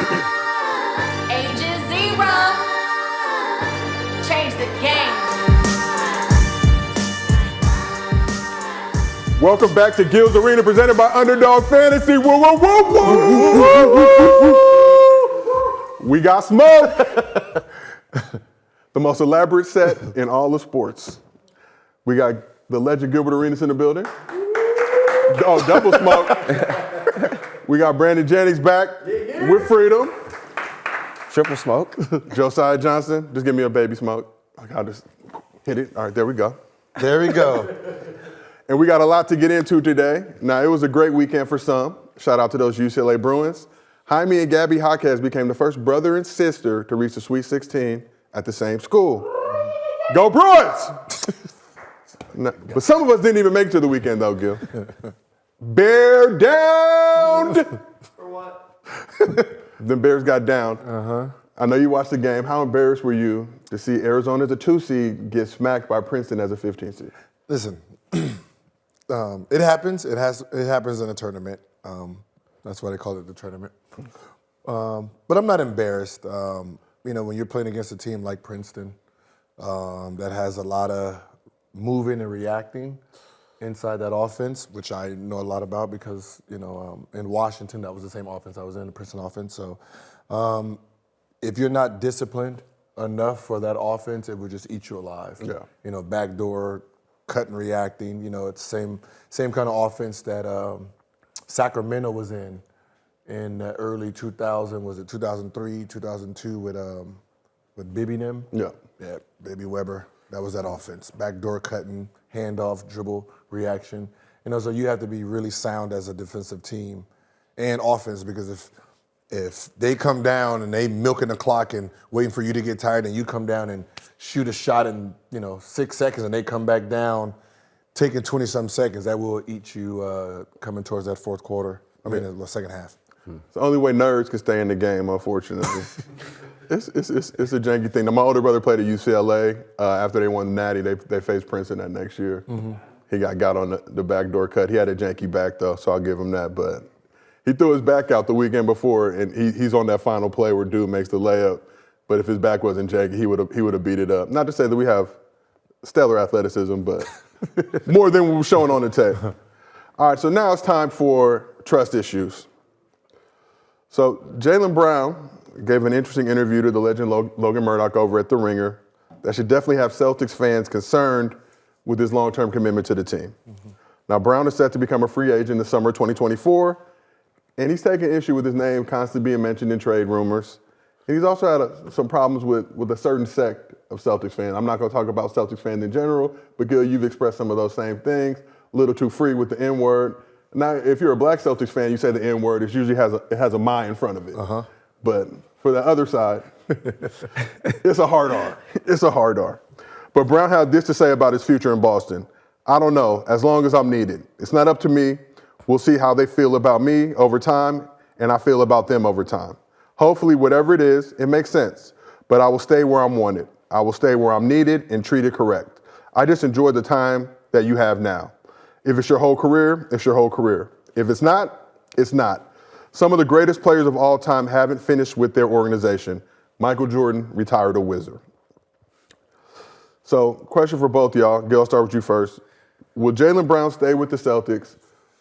Age is 0. Change the game. Welcome back to Gil's Arena, presented by Underdog Fantasy. Woo, woo, woo, woo, woo. We got smoke. The most elaborate set in all of sports. We got the legend Gilbert Arenas in the building. Oh, double smoke. We got Brandon Jennings back with freedom. Triple smoke. Josiah Johnson, just give me a baby smoke. I'll just hit it. All right, there we go. There we go. And we got a lot to get into today. Now, it was a great weekend for some. Shout out to those UCLA Bruins. Jaime and Gabby Jaquez became the first brother and sister to reach the Sweet 16 at the same school. Go Bruins! No, but some of us didn't even make it to the weekend, though, Gil. Bear down! For what? The Bears got down. I know you watched the game. How embarrassed were you to see Arizona as a 2 seed get smacked by Princeton as a 15 seed? Listen, it happens. It happens in a tournament. That's why they call it the tournament. But I'm not embarrassed. When you're playing against a team like Princeton that has a lot of moving and reacting inside that offense, which I know a lot about because, in Washington, that was the same offense I was in, the Princeton offense. So if you're not disciplined enough for that offense, it would just eat you alive. Yeah. Backdoor, cut and reacting. It's the same kind of offense that Sacramento was in the early 2000s. Was it 2003, 2002 with Bibby Nim? Yeah. Yeah, Baby Weber. That was that offense. Backdoor cutting, handoff, dribble, reaction. So you have to be really sound as a defensive team and offense, because if they come down and they milking the clock and waiting for you to get tired, and you come down and shoot a shot in 6 seconds and they come back down, taking 20-some seconds, that will eat you coming towards that fourth quarter. The second half. It's the only way nerds can stay in the game, unfortunately. It's a janky thing. Now, my older brother played at UCLA. After they won the Natty, they faced Princeton that next year. Mm-hmm. He got on the backdoor cut. He had a janky back, though, so I'll give him that. But he threw his back out the weekend before, and he's on that final play where dude makes the layup. But if his back wasn't janky, he would have beat it up. Not to say that we have stellar athleticism, but more than we're showing on the tape. All right, so now it's time for trust issues. So Jaylen Brown gave an interesting interview to the legend Logan Murdoch over at The Ringer that should definitely have Celtics fans concerned with his long-term commitment to the team. Mm-hmm. Now, Brown is set to become a free agent in the summer of 2024, and he's taking issue with his name constantly being mentioned in trade rumors. And he's also had some problems with a certain sect of Celtics fans. I'm not going to talk about Celtics fans in general, but Gil, you've expressed some of those same things. A little too free with the N-word. Now, if you're a black Celtics fan, you say the N-word, it usually has a my in front of it. Uh-huh. But for the other side, it's a hard R. It's a hard R. But Brown had this to say about his future in Boston. I don't know, as long as I'm needed. It's not up to me. We'll see how they feel about me over time, and I feel about them over time. Hopefully, whatever it is, it makes sense. But I will stay where I'm wanted. I will stay where I'm needed and treated correct. I just enjoy the time that you have now. If it's your whole career, it's your whole career. If it's not, it's not. Some of the greatest players of all time haven't finished with their organization. Michael Jordan retired a Wizard. So, question for both y'all. Gil, I'll start with you first. Will Jaylen Brown stay with the Celtics,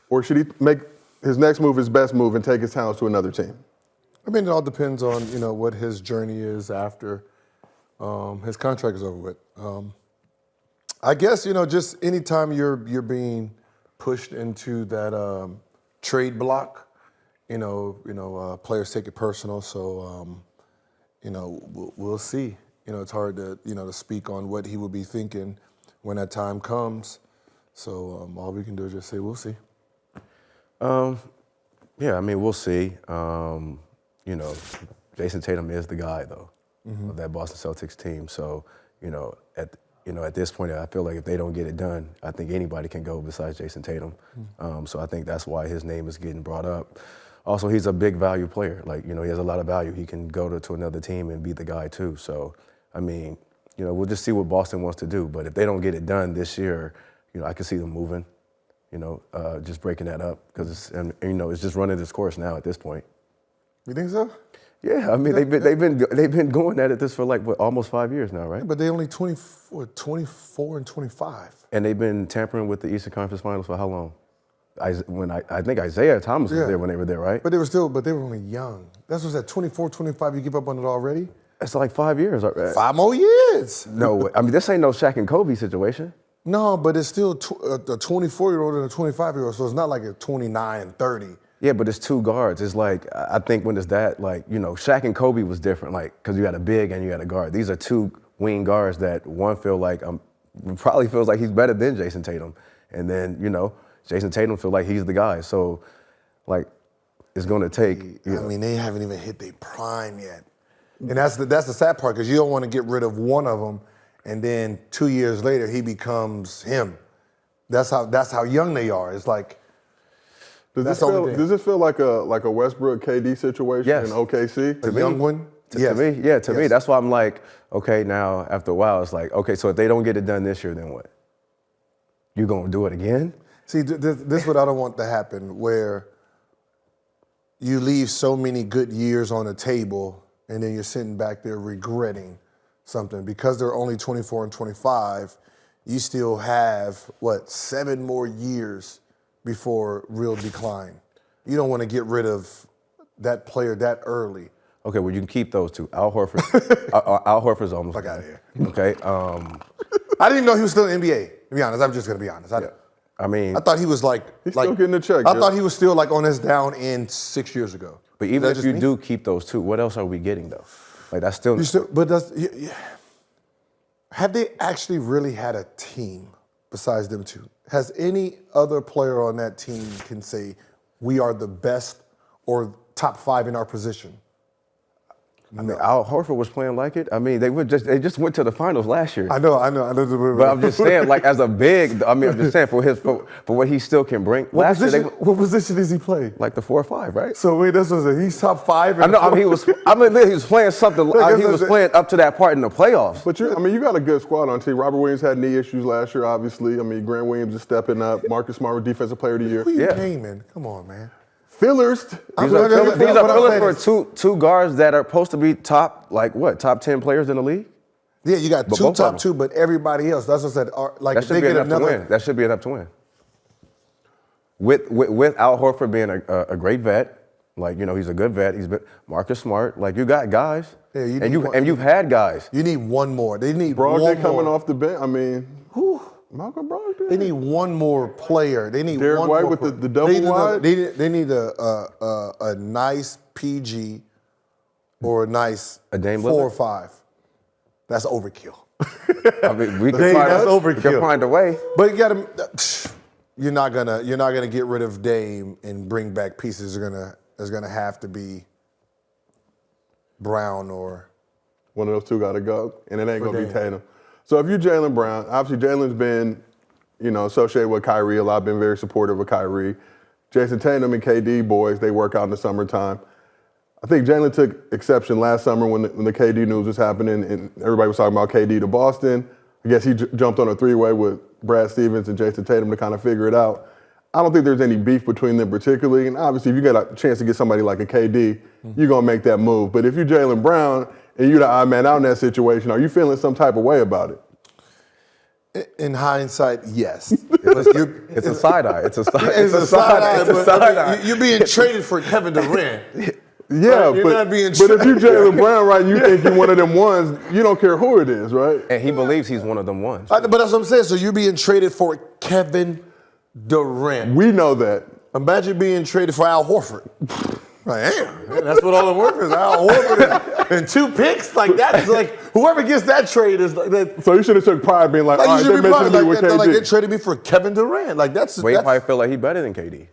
or should he make his next move his best move and take his talents to another team? It all depends on what his journey is after his contract is over with. I guess just anytime you're being pushed into that trade block, players take it personal. So we'll see. It's hard to speak on what he will be thinking when that time comes. So all we can do is just say we'll see. We'll see. Jason Tatum is the guy though of that Boston Celtics team. So at this point, I feel like if they don't get it done, I think anybody can go besides Jason Tatum. So I think that's why his name is getting brought up. Also, he's a big value player. He has a lot of value. He can go to another team and be the guy too. So, we'll just see what Boston wants to do. But if they don't get it done this year, I can see them moving, just breaking that up because it's just running its course now at this point. You think so? Yeah, I mean they've been going at this for like what, almost 5 years now, right? But they only 24 and 25. And they've been tampering with the Eastern Conference Finals for how long? I think Isaiah Thomas was there when they were there, right? But they were only young. That's what I said, 24, 25, you give up on it already? It's like 5 years. 5 more years. No, I mean this ain't no Shaq and Kobe situation. No, but it's still a 24-year-old and a 25-year-old, so it's not like a 29 and 30. Yeah, but it's two guards. It's like, I think when it's that, like, you know, Shaq and Kobe was different, like, because you had a big and you had a guard. These are two wing guards that one probably feels like he's better than Jason Tatum. And then, you know, Jason Tatum feels like he's the guy. So, like, it's going to take, I mean, they haven't even hit their prime yet. And that's the sad part, because you don't want to get rid of one of them, and then 2 years later, he becomes him. That's how young they are. It's like, does this feel like a Westbrook KD situation in OKC? A young one? To me, that's why I'm like, okay, now after a while, it's like, okay, so if they don't get it done this year, then what? You gonna do it again? See, this is what I don't want to happen, where you leave so many good years on the table and then you're sitting back there regretting something. Because they're only 24 and 25, you still have, 7 more years before real decline. You don't want to get rid of that player that early. Okay, well, you can keep those two. Al Horford. Al Horford's almost. Fuck out of here. Okay. I didn't even know he was still in the NBA, to be honest. I'm just going to be honest. I thought he was He's still getting a check. I thought he was still like on his down end 6 years ago. But even if you do keep those two, what else are we getting though? Like that's still. Have they actually really had a team besides them two? Has any other player on that team can say we are the best or top 5 in our position? I mean, Al Horford was playing like it. I mean, they just went to the finals last year. I know. But I'm just saying, like as a big, I'm just saying for what he still can bring. What position does he play? Like the 4 or 5, right? So wait, he's top 5. I know. I mean, he was playing something. He was playing up to that part in the playoffs. But you got a good squad on team. Robert Williams had knee issues last year, obviously. I mean, Grant Williams is stepping up. Marcus Smart, Defensive Player of the Year. Who you naming? Come on, man. Fillers. These are fillers for two guards that are supposed to be top 10 players in the league? Yeah, you got two top 2, but everybody else, that's what I said, that should be enough to win. That should be enough to win. With Al Horford being a great vet, like, you know, he's a good vet. He's been Marcus Smart. Like, you got guys. Yeah, you've had guys. You need one more. They need Brogdon one more. coming off the bench. I mean, Malcolm Brogdon. They need one more player. They need Derek one White more with the double wide. They need a nice PG or a nice a Dame 4 or 5. That's overkill. I mean, we can find a way. But you're not gonna get rid of Dame and bring back pieces. There's gonna have to be Brown or one of those two got to go, and it ain't gonna be Tatum. So if you're Jaylen Brown, obviously Jaylen's been, associated with Kyrie a lot, been very supportive of Kyrie. Jason Tatum and KD boys, they work out in the summertime. I think Jaylen took exception last summer when the KD news was happening and everybody was talking about KD to Boston. I guess he jumped on a 3-way with Brad Stevens and Jason Tatum to kind of figure it out. I don't think there's any beef between them particularly, and obviously if you get a chance to get somebody like a KD, you're going to make that move. But if you're Jaylen Brown, and you're the odd man out in that situation, are you feeling some type of way about it? In hindsight, yes. It's a side eye. It's a side eye. You're being traded for Kevin Durant. Yeah, right? but if you're Jaylen Brown, right, you think you're one of them ones, you don't care who it is, right? And he believes he's one of them ones. But that's what I'm saying. So you're being traded for Kevin Durant. We know that. Imagine being traded for Al Horford. Like, damn, that's what all the work is. Al Horford and 2 picks, like that's like whoever gets that trade is like that. So you should have took pride being like, all right, they mentioned me with KD. Like they traded me for Kevin Durant. Like that's. But he probably feel like he's better than KD.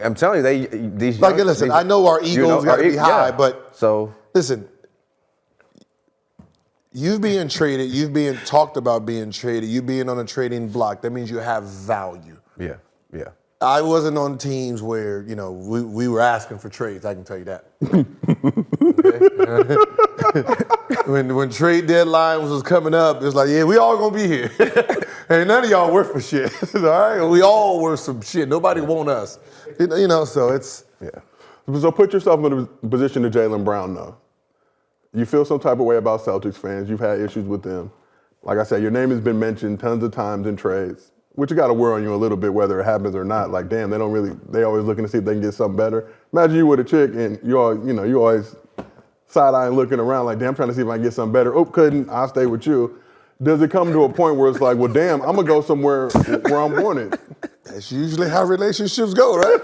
I'm telling you, these. Like, listen, I know our egos got to be high, but listen, you being traded, you being talked about being traded, you being on a trading block. That means you have value. Yeah. I wasn't on teams where, we were asking for trades, I can tell you that. when trade deadline was coming up, it was like, yeah, we all gonna be here. And none of y'all worth for shit. All right? We all worth some shit. Nobody want us. So it's... Yeah. So put yourself in the position of Jaylen Brown, though. You feel some type of way about Celtics fans. You've had issues with them. Like I said, your name has been mentioned tons of times in trades, which you got to wear on you a little bit, whether it happens or not. Like, damn, they always looking to see if they can get something better. Imagine you with a chick and you always side-eyeing looking around like, damn, I'm trying to see if I can get something better. Oh, couldn't. I'll stay with you. Does it come to a point where it's like, well, damn, I'm going to go somewhere where I'm wanted? That's usually how relationships go, right?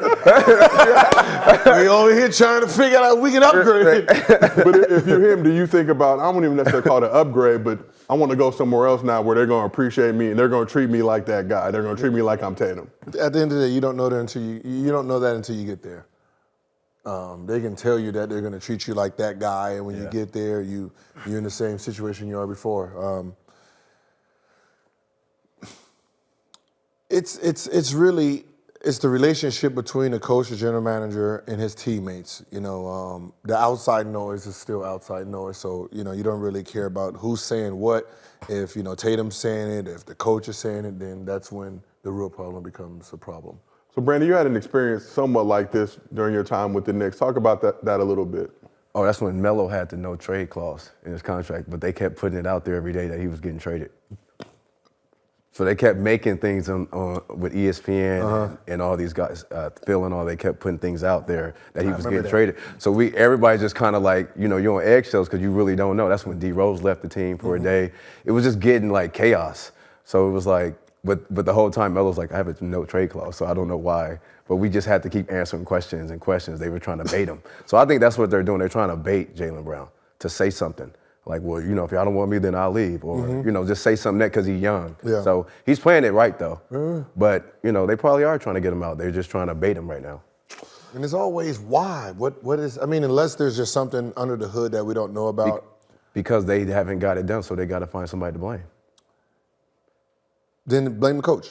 We over here trying to figure out how we can upgrade. But if you're him, do you think about, I won't even necessarily call it an upgrade, but I want to go somewhere else now where they're going to appreciate me and they're going to treat me like that guy. They're going to treat me like I'm Tatum. At the end of the day, you don't know that until you don't know that until you get there. They can tell you that they're going to treat you like that guy, and when you get there, you're in the same situation you are before. It's really the relationship between the coach, the general manager, and his teammates. You know, the outside noise is still outside noise, so you don't really care about who's saying what. If Tatum's saying it, if the coach is saying it, then that's when the real problem becomes a problem. So Brandon, you had an experience somewhat like this during your time with the Knicks. Talk about that a little bit. Oh, that's when Melo had the no trade clause in his contract, but they kept putting it out there every day that he was getting traded. So they kept making things with ESPN and all these guys, Phil and all. They kept putting things out there that he was getting traded. So everybody just kind of like, you're on eggshells because you really don't know. That's when D Rose left the team for a day. It was just getting like chaos. So it was like, but the whole time Melo's like, I have a no trade clause, so I don't know why. But we just had to keep answering questions and questions. They were trying to bait him. So I think that's what they're doing. They're trying to bait Jaylen Brown to say something. Like, well, if y'all don't want me, then I'll leave. Or, just say something because he's young. Yeah. So he's playing it right, though. But, they probably are trying to get him out. They're just trying to bait him right now. And it's always why? What is, unless there's just something under the hood that we don't know about. Because they haven't got it done, so they got to find somebody to blame. Then blame the coach.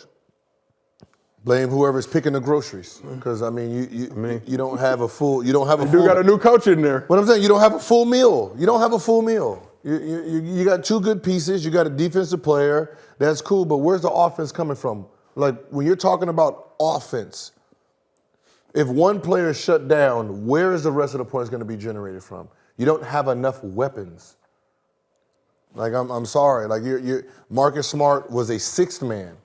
Blame whoever's picking the groceries. Because, you don't have a full, you got a new coach in there. What I'm saying, you don't have a full meal. You don't have a full meal. You got two good pieces. You got a defensive player. That's cool, but where's the offense coming from? Like, when you're talking about offense, if one player is shut down, where is the rest of the points going to be generated from? You don't have enough weapons. Like, I'm sorry. Like, Marcus Smart was a sixth man.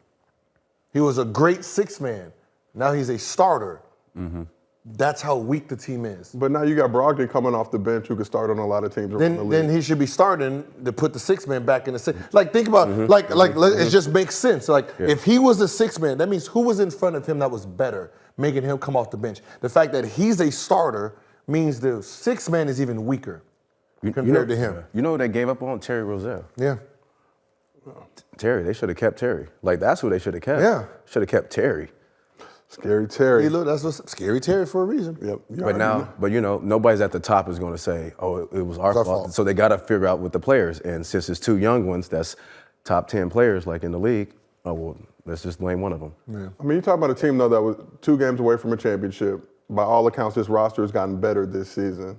He was a great sixth man. Now he's a starter. That's how weak the team is. But now you got Brogdon coming off the bench who could start on a lot of teams around the league. Then he should be starting to put the sixth man back in the six. Like, think about it just makes sense. Like, if he was a sixth man, that means who was in front of him that was better, making him come off the bench. The fact that he's a starter means the sixth man is even weaker compared to him. You know what they gave up on? Terry Rozier. Yeah. Terry, they should have kept Terry. Like, that's who they should have kept. Yeah. Should have kept Terry. Scary Terry. That's what's Scary Terry for a reason. Yep. But nobody's at the top is going to say, oh, it was our fault. So they got to figure out with the players. And since it's two young ones, that's top 10 players like in the league, let's just blame one of them. Yeah. You talk about a team, though, that was 2 games away from a championship. By all accounts, this roster has gotten better this season.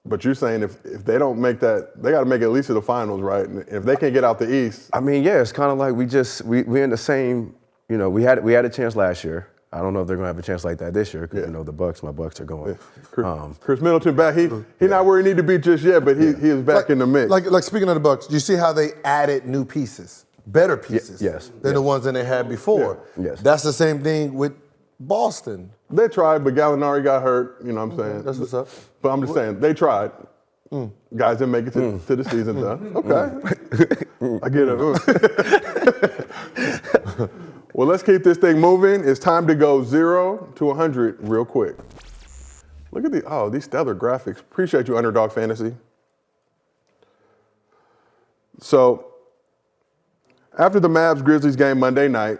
But you're saying if they don't make that, they got to make it at least to the finals, right? And if they can't get out the East. It's kind of like we're in the same, we had a chance last year. I don't know if they're going to have a chance like that this year because, my Bucks are going. Chris Middleton back. He's not where he need to be just yet, but he is back in the mix. Like speaking of the Bucks, you see how they added new pieces, better pieces than the ones that they had before. Yeah. Yes. That's the same thing with Boston. They tried, but Gallinari got hurt. You know what I'm saying? That's what's up. But I'm just saying, they tried. Guys didn't make it to the season, though. Okay. I get it. Well, let's keep this thing moving. It's time to go 0 to 100 real quick. Look at these stellar graphics. Appreciate you, Underdog Fantasy. So, after the Mavs-Grizzlies game Monday night,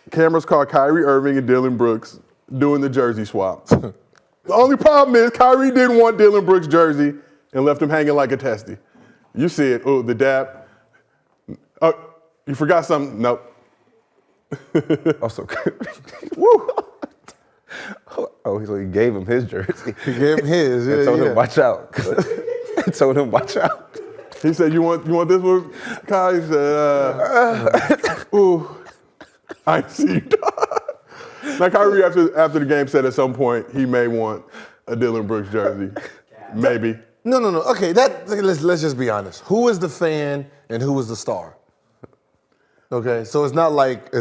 cameras caught Kyrie Irving and Dillon Brooks doing the jersey swap. The only problem is Kyrie didn't want Dillon Brooks' jersey and left him hanging like a testy. You see it. Oh, the dab. Oh, you forgot something. Nope. Also, Woo. So he gave him his jersey. He gave him his. And told him watch out. Told him watch out. He said, "You want this one, Kai?" He said, "Ooh, I see you." Now Kyrie after the game said at some point he may want a Dillon Brooks jersey. Maybe. No. Okay, let's just be honest. Who was the fan and who was the star? Okay, so it's not like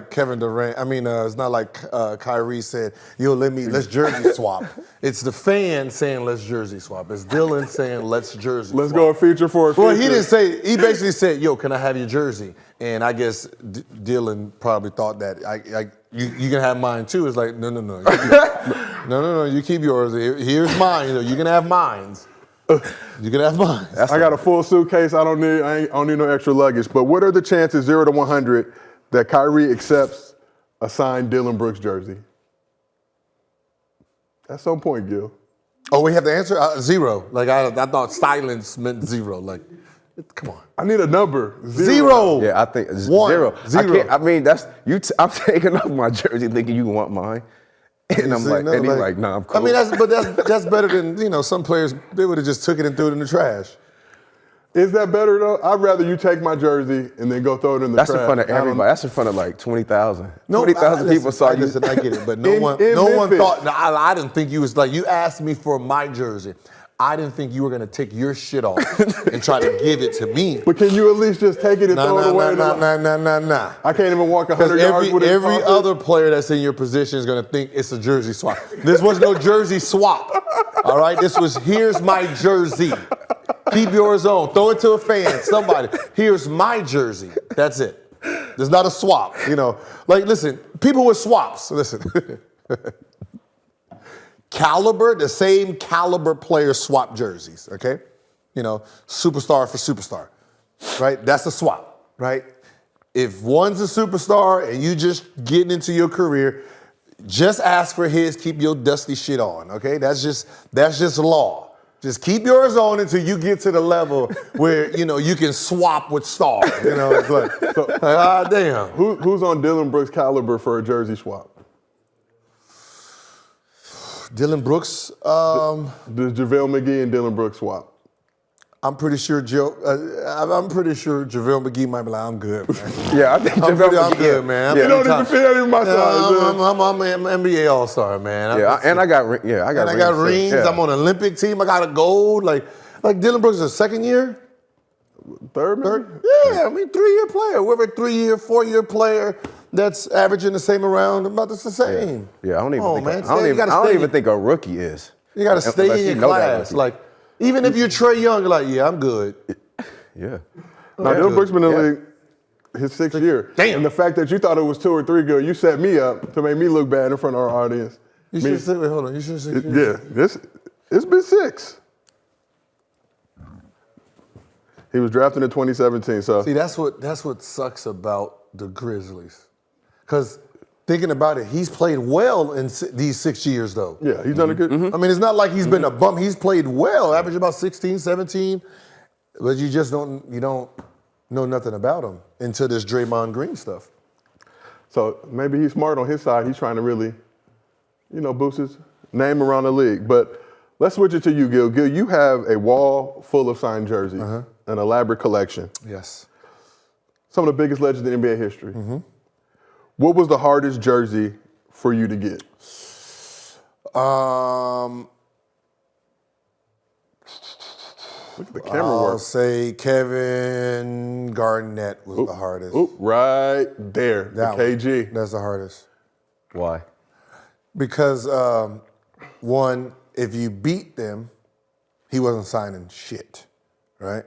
Kevin Durant. I mean, it's not like Kyrie said, "Yo, let's jersey swap." It's the fan saying, "Let's jersey swap." It's Dillon saying, "Let's jersey Let's swap." go a feature for a feature. Well, he didn't say. He basically said, "Yo, can I have your jersey?" And I guess Dillon probably thought that you can have mine too. It's like, no. No. You keep yours. Here's mine. You can have mine. You can have mine. I got a full suitcase. I don't need no extra luggage. But what are the chances, 0 to 100, that Kyrie accepts a signed Dillon Brooks jersey? At some point, Gil. Oh, we have the answer? 0. Like I thought silence meant 0. Like, come on. I need a number. 0. Yeah, I think 1. 0. 0. I mean, that's you. I'm taking off my jersey, thinking you want mine, and I'm like, and he's like, "No, I'm cool." I mean, that's better than some players. They would have just took it and threw it in the trash. Is that better though? I'd rather you take my jersey and then go throw it in the trash. That's in front of everybody. That's in front of like 20,000. No, 20,000 people saw you. Listen, I get it, but no one thought. No, I didn't think you was like. You asked me for my jersey. I didn't think you were gonna take your shit off and try to give it to me. But can you at least just take it and throw it away? Nah. I can't even walk 100 yards with it. Every other player that's in your position is gonna think it's a jersey swap. This was no jersey swap. All right, this was here's my jersey. Keep yours on. Throw it to a fan. Somebody. Here's my jersey. That's it. There's not a swap. Like listen, people with swaps. Listen. The same caliber players swap jerseys, okay? Superstar for superstar, right? That's a swap, right? If one's a superstar and you just getting into your career, just ask for his, keep your dusty shit on, okay? That's just law. Just keep yours on until you get to the level where, you can swap with stars. It's like, damn. Who's on Dillon Brooks' caliber for a jersey swap? Dillon Brooks. The JaVale McGee and Dillon Brooks swap. I'm pretty sure JaVale McGee might be like, I'm good, man. Yeah, I think I'm good, man. You don't even feel my size. I'm an NBA All-Star, man. I got rings. I got rings. Yeah. I'm on an Olympic team. I got a gold. Like Dillon Brooks is a second year. Third? Yeah, I mean, 3-year player. We're a 3-year, 4-year player that's averaging the same around. About the same. Yeah, I don't even think a rookie is. You got to stay in your class. Like, even if you're Trae Young, you're like, yeah, I'm good. Yeah. Now, Dillon Brooks been in the league his 6th year. Damn. And the fact that you thought it was 2 or 3 good, you set me up to make me look bad in front of our audience. You should say, wait, hold on. You should say. Yeah, it's been 6. He was drafted in 2017. So see, that's what sucks about the Grizzlies, because thinking about it, he's played well in these 6 years, though. Yeah, he's done a good. I mean, it's not like he's been a bum. He's played well, average about 16, 17, but you just don't know nothing about him until this Draymond Green stuff. So maybe he's smart on his side. He's trying to really, boost his name around the league. But let's switch it to you, Gil. Gil, you have a wall full of signed jerseys, an elaborate collection. Yes. Some of the biggest legends in NBA history. What was the hardest jersey for you to get? Look at the camera work. I'll say Kevin Garnett was the hardest. Right there, That the KG. one. That's the hardest. Why? Because, one, if you beat them, he wasn't signing shit, right?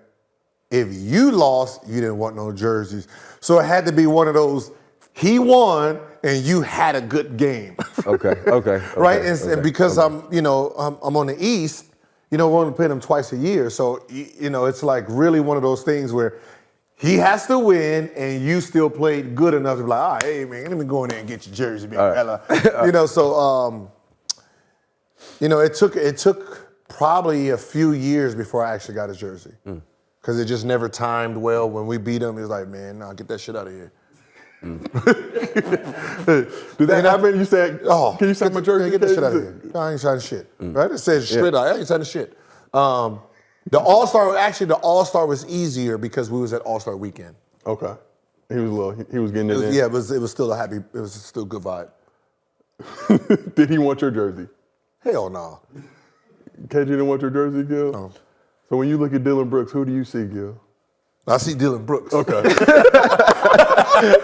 If you lost, you didn't want no jerseys. So it had to be one of those, he won and you had a good game. Okay. Right? And because I'm on the East, we're only playing them twice a year. So, it's like really one of those things where he has to win and you still played good enough to be like, all right, hey, man, let me go in there and get your jersey, big fella. It took probably a few years before I actually got his jersey. Because it just never timed well. When we beat him, he was like, man, nah, get that shit out of here. Did that happen? You said, can you sign my jersey? Get that shit out of here. No, I ain't signing shit. Right? It says straight out, I ain't signing shit. The All-Star was easier because we was at All-Star weekend. Okay. He was getting it in. Yeah, it was still a good vibe. Did he want your jersey? Hell no. KG didn't want your jersey, Gil? No. So when you look at Dylan Brooks, who do you see, Gil? I see Dylan Brooks. Okay.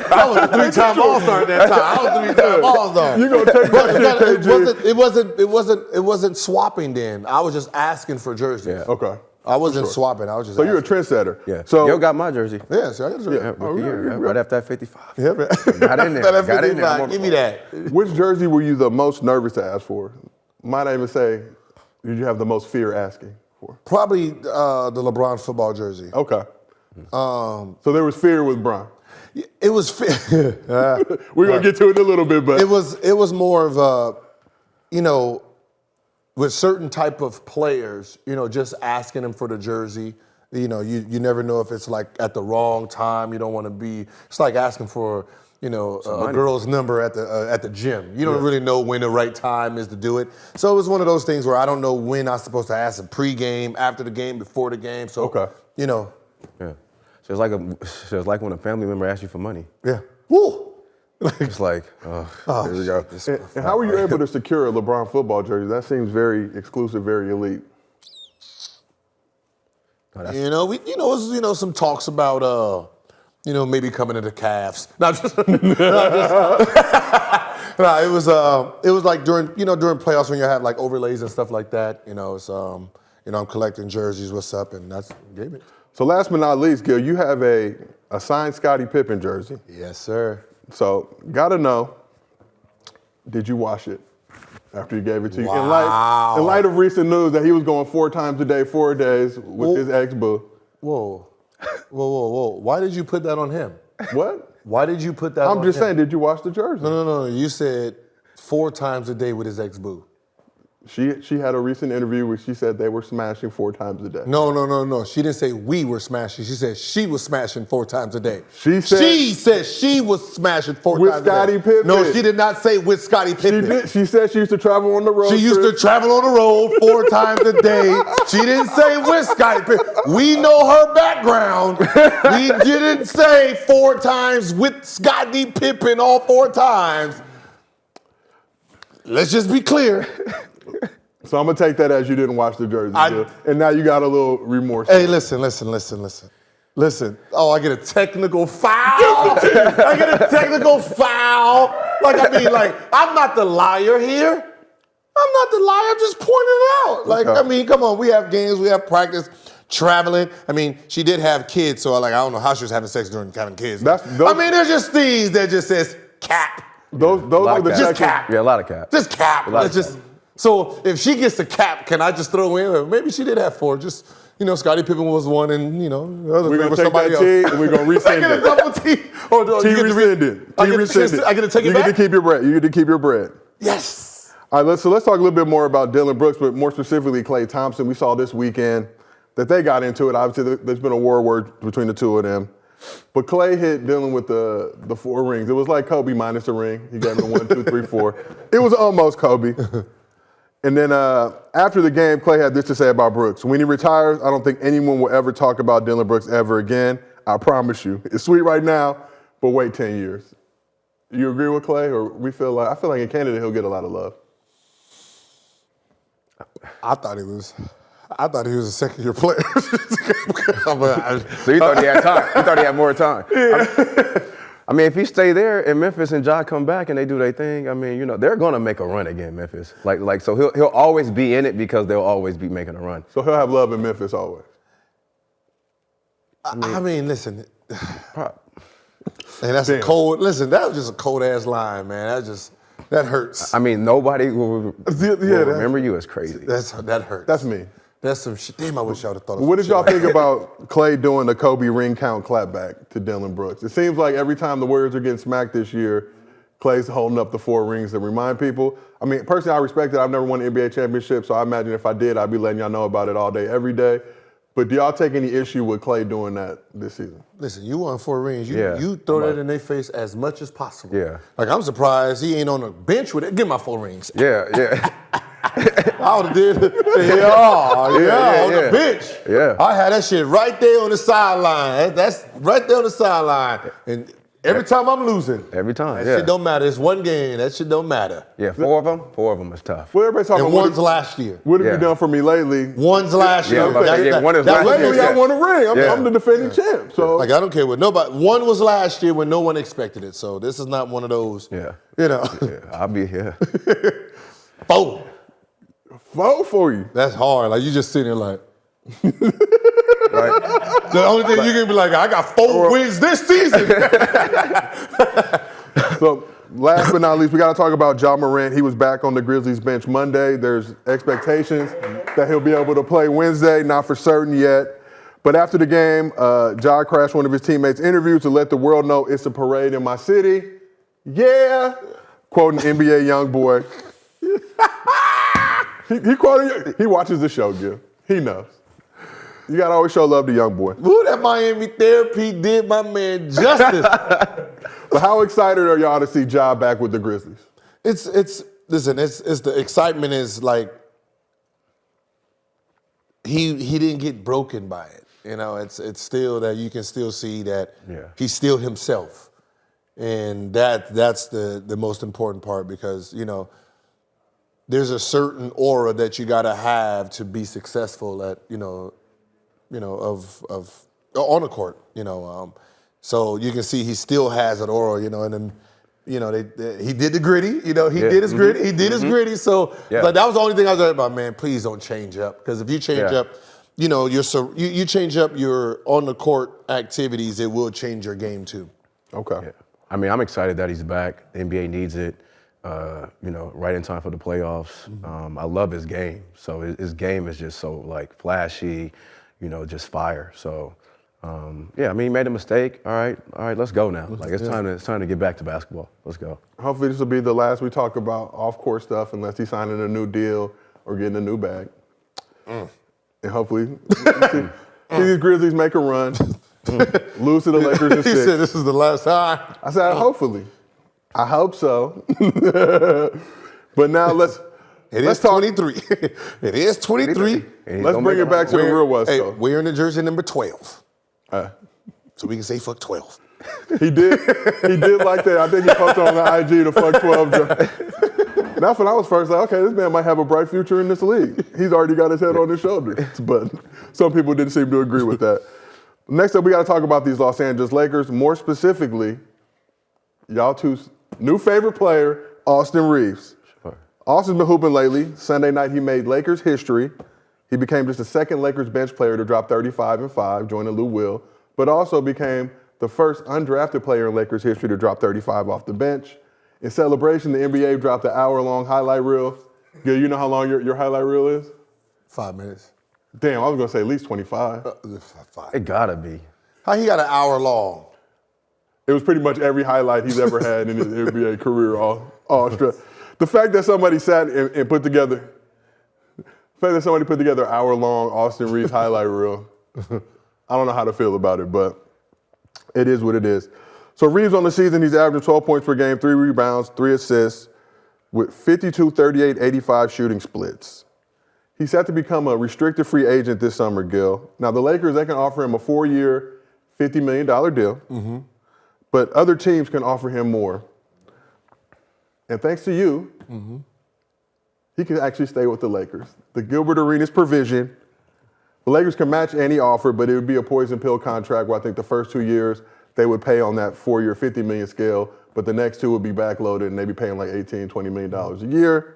I was a 3-time All-Star at that time. I was a 3-time All-Star. You gonna take that shit, KG. It wasn't swapping then. I was just asking for jerseys. Yeah. Okay. I wasn't swapping. I was just So you're a asking. trendsetter. Yeah. So Yo got my jersey. Yeah, see, I got a jersey. Yeah, rookie yeah, year, yeah. right after that 55. Yeah, man. Got in there. That Got in there. 55, give me that. which jersey were you the most nervous to ask for? Might I even say, did you have the most fear asking for? Probably the LeBron football jersey. Okay. So there was fear with Bron. It was We're gonna get to it in a little bit, but it was more of a, you know, with certain type of players, you know, just asking them for the jersey. You know, you never know if it's like at the wrong time. You don't want to be. It's like asking for, you know, a girl's number at the gym. You don't really know when the right time is to do it. So it was one of those things where I don't know when I'm supposed to ask them pre-game, after the game, before the game. So you know. Yeah. So it's like when a family member asks you for money. Yeah. Woo! It's like, here we go. and how were you able to secure a LeBron football jersey? That seems very exclusive, very elite. You know, it was some talks about maybe coming to the Cavs. No, it was like during playoffs when you had like overlays and stuff like that. You know, it's I'm collecting jerseys. What's up? And that's gave it. So last but not least, Gil, you have a signed Scottie Pippen jersey. Yes, sir. So gotta know, did you wash it after he gave it to you? Wow. In light of recent news that he was going 4 times a day, 4 days with his ex-boo. Whoa. Why did you put that on him? What? Why did you put that on him? I'm just saying, did you wash the jersey? No. You said 4 times a day with his ex-boo. She had a recent interview where she said they were smashing 4 times a day. No. She didn't say we were smashing. She said she was smashing 4 times a day. She said she was smashing 4 with times a day. Scottie Pippen. No, she did not say with Scottie Pippen. She did. She said she used to travel on the road. She used to travel on the road 4 times a day. She didn't say with Scottie Pippen. We know her background. We didn't say 4 times with Scottie Pippen all 4 times. Let's just be clear. So I'm gonna take that as you didn't wash the jersey, and now you got a little remorse. Hey, listen. Oh, I get a technical foul. I get a technical foul. I'm not the liar here. I'm not the liar. I'm just pointing it out. Come on. We have games. We have practice. Traveling. She did have kids, so I don't know how she was having sex during having kids. There's just things that just says cap. Those are the just cap. Yeah, a lot of cap. Just cap. So if she gets the cap, can I just throw in? Maybe she did have 4. Just Scottie Pippen was one, and the other we're gonna take somebody that else. T and we're gonna resend I get a double T. T rescinded. I get to take it back. You get to keep your bread. You get to keep your bread. Yes. All right, let's talk a little bit more about Dylan Brooks, but more specifically Klay Thompson. We saw this weekend that they got into it. Obviously, there's been a war word between the two of them. But Klay hit Dylan with the 4 rings. It was like Kobe minus a ring. He gave him 1, 2, 3, 4. It was almost Kobe. And then after the game, Klay had this to say about Brooks. When he retires, I don't think anyone will ever talk about Dylan Brooks ever again. I promise you. It's sweet right now, but wait 10 years. You agree with Klay, or I feel like in Canada he'll get a lot of love. I thought he was a second-year player. So you thought he had time. You thought he had more time. If he stay there in Memphis and Ja come back and they do their thing, they're gonna make a run again, Memphis. So he'll always be in it because they'll always be making a run. So he'll have love in Memphis always. Listen. And that's a cold. Listen, that was just a cold ass line, man. That hurts. Nobody will remember you as crazy. That hurts. That's me. That's some shit. Damn, I wish y'all would have thought of What did y'all think about Klay doing the Kobe ring count clapback to Dylan Brooks? It seems like every time the Warriors are getting smacked this year, Klay's holding up the 4 rings to remind people. Personally, I respect it. I've never won an NBA championship, so I imagine if I did, I'd be letting y'all know about it all day, every day. But do y'all take any issue with Klay doing that this season? Listen, you won 4 rings. You throw that in their face as much as possible. Yeah. I'm surprised he ain't on the bench with it. Give my 4 rings. Yeah. I would have did it. On the bench. Yeah. I had that shit right there on the sideline. That's right there on the sideline. And Every time I'm losing. Every time, That yeah. shit don't matter. It's one game. That shit don't matter. Yeah, 4 of them is tough. Well, everybody's talking And about one's last year. what have Yeah. you done for me lately? One's last Yeah, year. I'm about to say, yeah, one is that's last what year. it Lately, is. I won a ring. Yeah. I'm the defending champ. So Like, I don't care what nobody. One was last year when no one expected it. So this is not one of those. Yeah. You know. Yeah, I'll be here. 4. vote for you. That's hard. Like, you just sitting there like. Right? The only thing you can be like, I got 4 wins this season. So last but not least, we got to talk about Ja Morant. He was back on the Grizzlies bench Monday. There's expectations that he'll be able to play Wednesday, not for certain yet. But after the game, Ja crashed one of his teammates' interview to let the world know it's a parade in my city. Yeah, quoting NBA YoungBoy. he quoted. He watches the show, Gil. He knows. You gotta always show love to YoungBoy. Ooh, that Miami therapy did my man justice. But how excited are y'all to see Ja back with the Grizzlies? Listen, it's the excitement is like he didn't get broken by it. You know, it's still that you can still see that he's still himself. And that's the most important part because, you know, there's a certain aura that you gotta have to be successful at, of on the court, so you can see he still has an aura, and then, he did the gritty, he did his gritty, he did his gritty. So, but that was the only thing I was about, man, please don't change up. Because if you change up, you change up your on the court activities, it will change your game too. Okay. Yeah. I mean, I'm excited that he's back. The NBA needs it. Right in time for the playoffs. I love his game. So his game is just so like flashy, just fire. So I mean, he made a mistake. All right, let's go now. Like it's time to get back to basketball. Let's go. Hopefully this will be the last we talk about off-court stuff unless he's signing a new deal or getting a new bag. And hopefully see these Grizzlies make a run, lose to the Lakers in 6. He said this is the last time. I said hopefully. I hope so. But now let's talk. 23. It is 23. Let's bring it back to the real West Hey, Coast. we're in the jersey number 12. So we can say fuck 12. He did like that. I think he posted on the IG the fuck 12 joke. That's when I was first like, okay, this man might have a bright future in this league. He's already got his head on his shoulders. But some people didn't seem to agree with that. Next up, we got to talk about these Los Angeles Lakers. More specifically, y'all two's new favorite player, Austin Reeves. Sure. Austin's been hooping lately. Sunday night, he made Lakers history. He became just the second Lakers bench player to drop 35 and 5, joining Lou Will, but also became the first undrafted player in Lakers history to drop 35 off the bench. In celebration, the NBA dropped an hour-long highlight reel. Gil, you know how long your highlight reel is? 5 minutes. Damn, I was going to say at least 25. 5. It gotta be. How he got an hour long? It was pretty much every highlight he's ever had in his NBA career, all straight. The fact that somebody sat and put together an hour-long Austin Reeves highlight reel, I don't know how to feel about it, but it is what it is. So Reeves on the season, he's averaging 12 points per game, 3 rebounds, 3 assists, with 52, 38, 85 shooting splits. He's set to become a restricted free agent this summer, Gil. Now, the Lakers, they can offer him a 4-year, $50 million deal, but other teams can offer him more. And thanks to you, he can actually stay with the Lakers. The Gilbert Arenas provision, the Lakers can match any offer, but it would be a poison pill contract where I think the first 2 years they would pay on that 4-year, $50 million scale, but the next 2 would be backloaded and they'd be paying like $18, $20 million a year.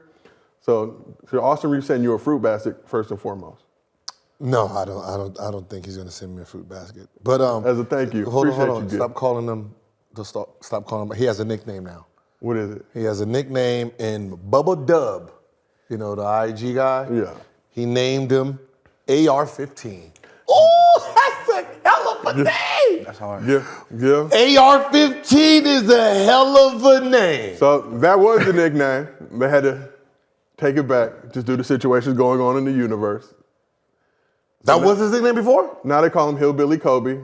So Austin Reeves sending you a fruit basket first and foremost. No, I don't think he's gonna send me a fruit basket. But As a thank you, hold appreciate on. you, Gil. Stop calling him. Stop calling him. He has a nickname now. What is it? He has a nickname in Bubba Dub. You know, the IG guy? Yeah. He named him AR-15. Oh, that's a hell of a name! That's hard. Yeah. AR-15 is a hell of a name. So that was the nickname. They had to take it back just due to situations going on in the universe. That was his nickname before? Now they call him Hillbilly Kobe.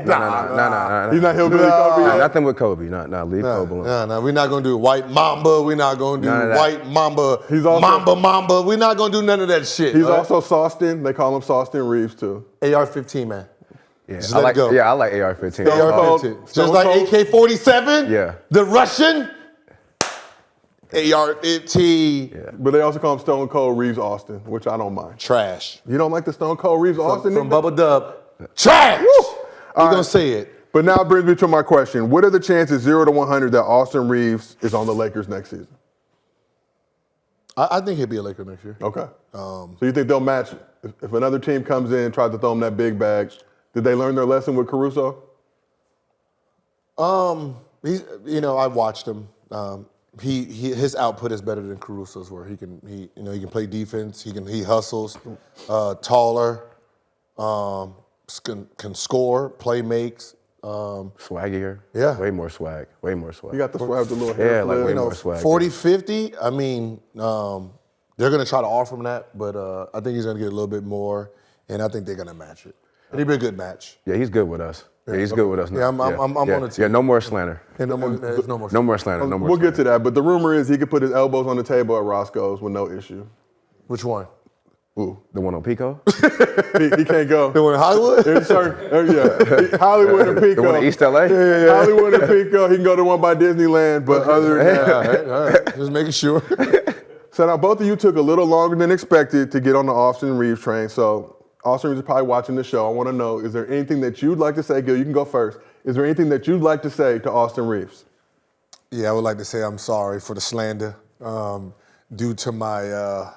Nah. He's not Hillbilly Kobe yet? Nothing with Kobe. Leave Kobe alone. No, we're not gonna do White Mamba. We're not gonna do White Mamba. He's also- Mamba. We're not gonna do none of that shit. He's also Sauceton. They call him Sauceton Reeves too. AR-15, man. Yeah, Just let it go. Yeah, I like AR-15. AR-15. Just like AK-47? Yeah. The Russian? AR-15. Yeah. But they also call him Stone Cold Reeves Austin, which I don't mind. Trash. You don't like the Stone Cold Reeves Austin? From nickname? Bubba Dub. Trash! You're going to say it. But now it brings me to my question. What are the chances 0 to 100 that Austin Reeves is on the Lakers next season? I think he'll be a Laker next year. Okay. So you think they'll match, if another team comes in and tries to throw him that big bag, did they learn their lesson with Caruso? I watched him. His output is better than Caruso's where he can play defense, he hustles, taller, can score, play makes. Swaggier. Yeah. Way more swag. Way more swag. You got the swag with the little hair. Yeah, like flip. way more swag. 40, 50, I mean, they're going to try to offer him that, but I think he's going to get a little bit more, and I think they're going to match it. It'll be a good match. Yeah, he's good with us. Yeah, he's good with us now. Yeah, I'm on the team. Yeah, no more slander. And no more. No more slander. No more We'll slander. get to that, but the rumor is he could put his elbows on the table at Roscoe's with no issue. Which one? Ooh. The one on Pico? He can't go. The one in Hollywood? Hollywood and Pico. The one in East LA? Hollywood and Pico. He can go to one by Disneyland, but other than that. All right. Just making sure. So now both of you took a little longer than expected to get on the Austin Reeves train. So Austin Reeves is probably watching the show. I want to know, is there anything that you'd like to say? Gil, you can go first. Is there anything that you'd like to say to Austin Reeves? Yeah, I would like to say I'm sorry for the slander due to my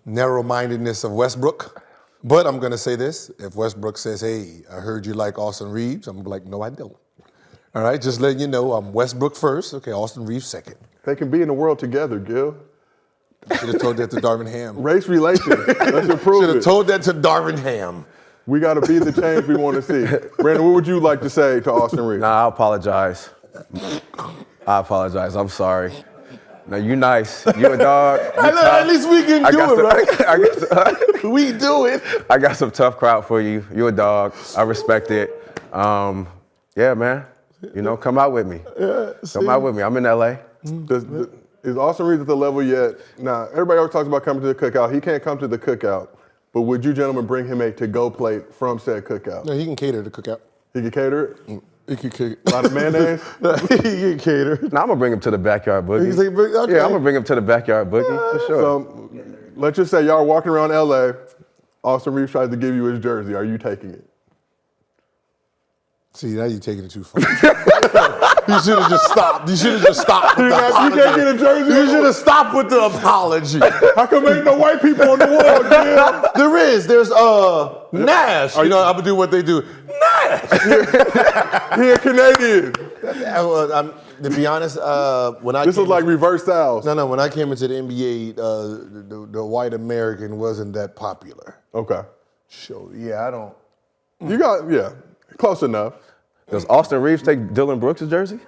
narrow-mindedness of Westbrook. But I'm going to say this. If Westbrook says, hey, I heard you like Austin Reeves, I'm like, no, I don't. All right, just letting you know I'm Westbrook first. Okay, Austin Reeves second. They can be in the world together, Gil. Should have told that to Darvin Ham. Race relations. Let's improve Should have it. told that to Darvin Ham. We got to be the change we want to see. Brandon, what would you like to say to Austin Reeves? Nah, I apologize. I'm sorry. No, you nice. You a dog. At least we can do it, right? We do it. I got some tough crowd for you. You a dog. I respect it. Yeah, man. Come out with me. Come out with me. I'm in LA. Is Austin Reeves at the level yet? Now, everybody always talks about coming to the cookout. He can't come to the cookout. But would you gentlemen bring him a to-go plate from said cookout? No, he can cater the cookout. He can cater it? He can cater. A lot of mayonnaise? He can cater. Nah, I'm going to bring him to the backyard boogie. Okay. Yeah, I'm going to bring him to the backyard boogie, for sure. So let's just say y'all walking around LA, Austin Reeves tries to give you his jersey. Are you taking it? See, now you're taking it too far. You should have just stopped. You should have just stopped with the apology. You can't get a jersey? You should have stopped with the apology. How come ain't no white people on the wall, Jim? There is. There's Nash. I'm going to do what they do. Nash! He a Canadian. To be honest, when I This is like reverse styles. No, when I came into the NBA, the white American wasn't that popular. Okay. So, yeah, I don't. You got, close enough. Does Austin Reeves take Dylan Brooks' jersey?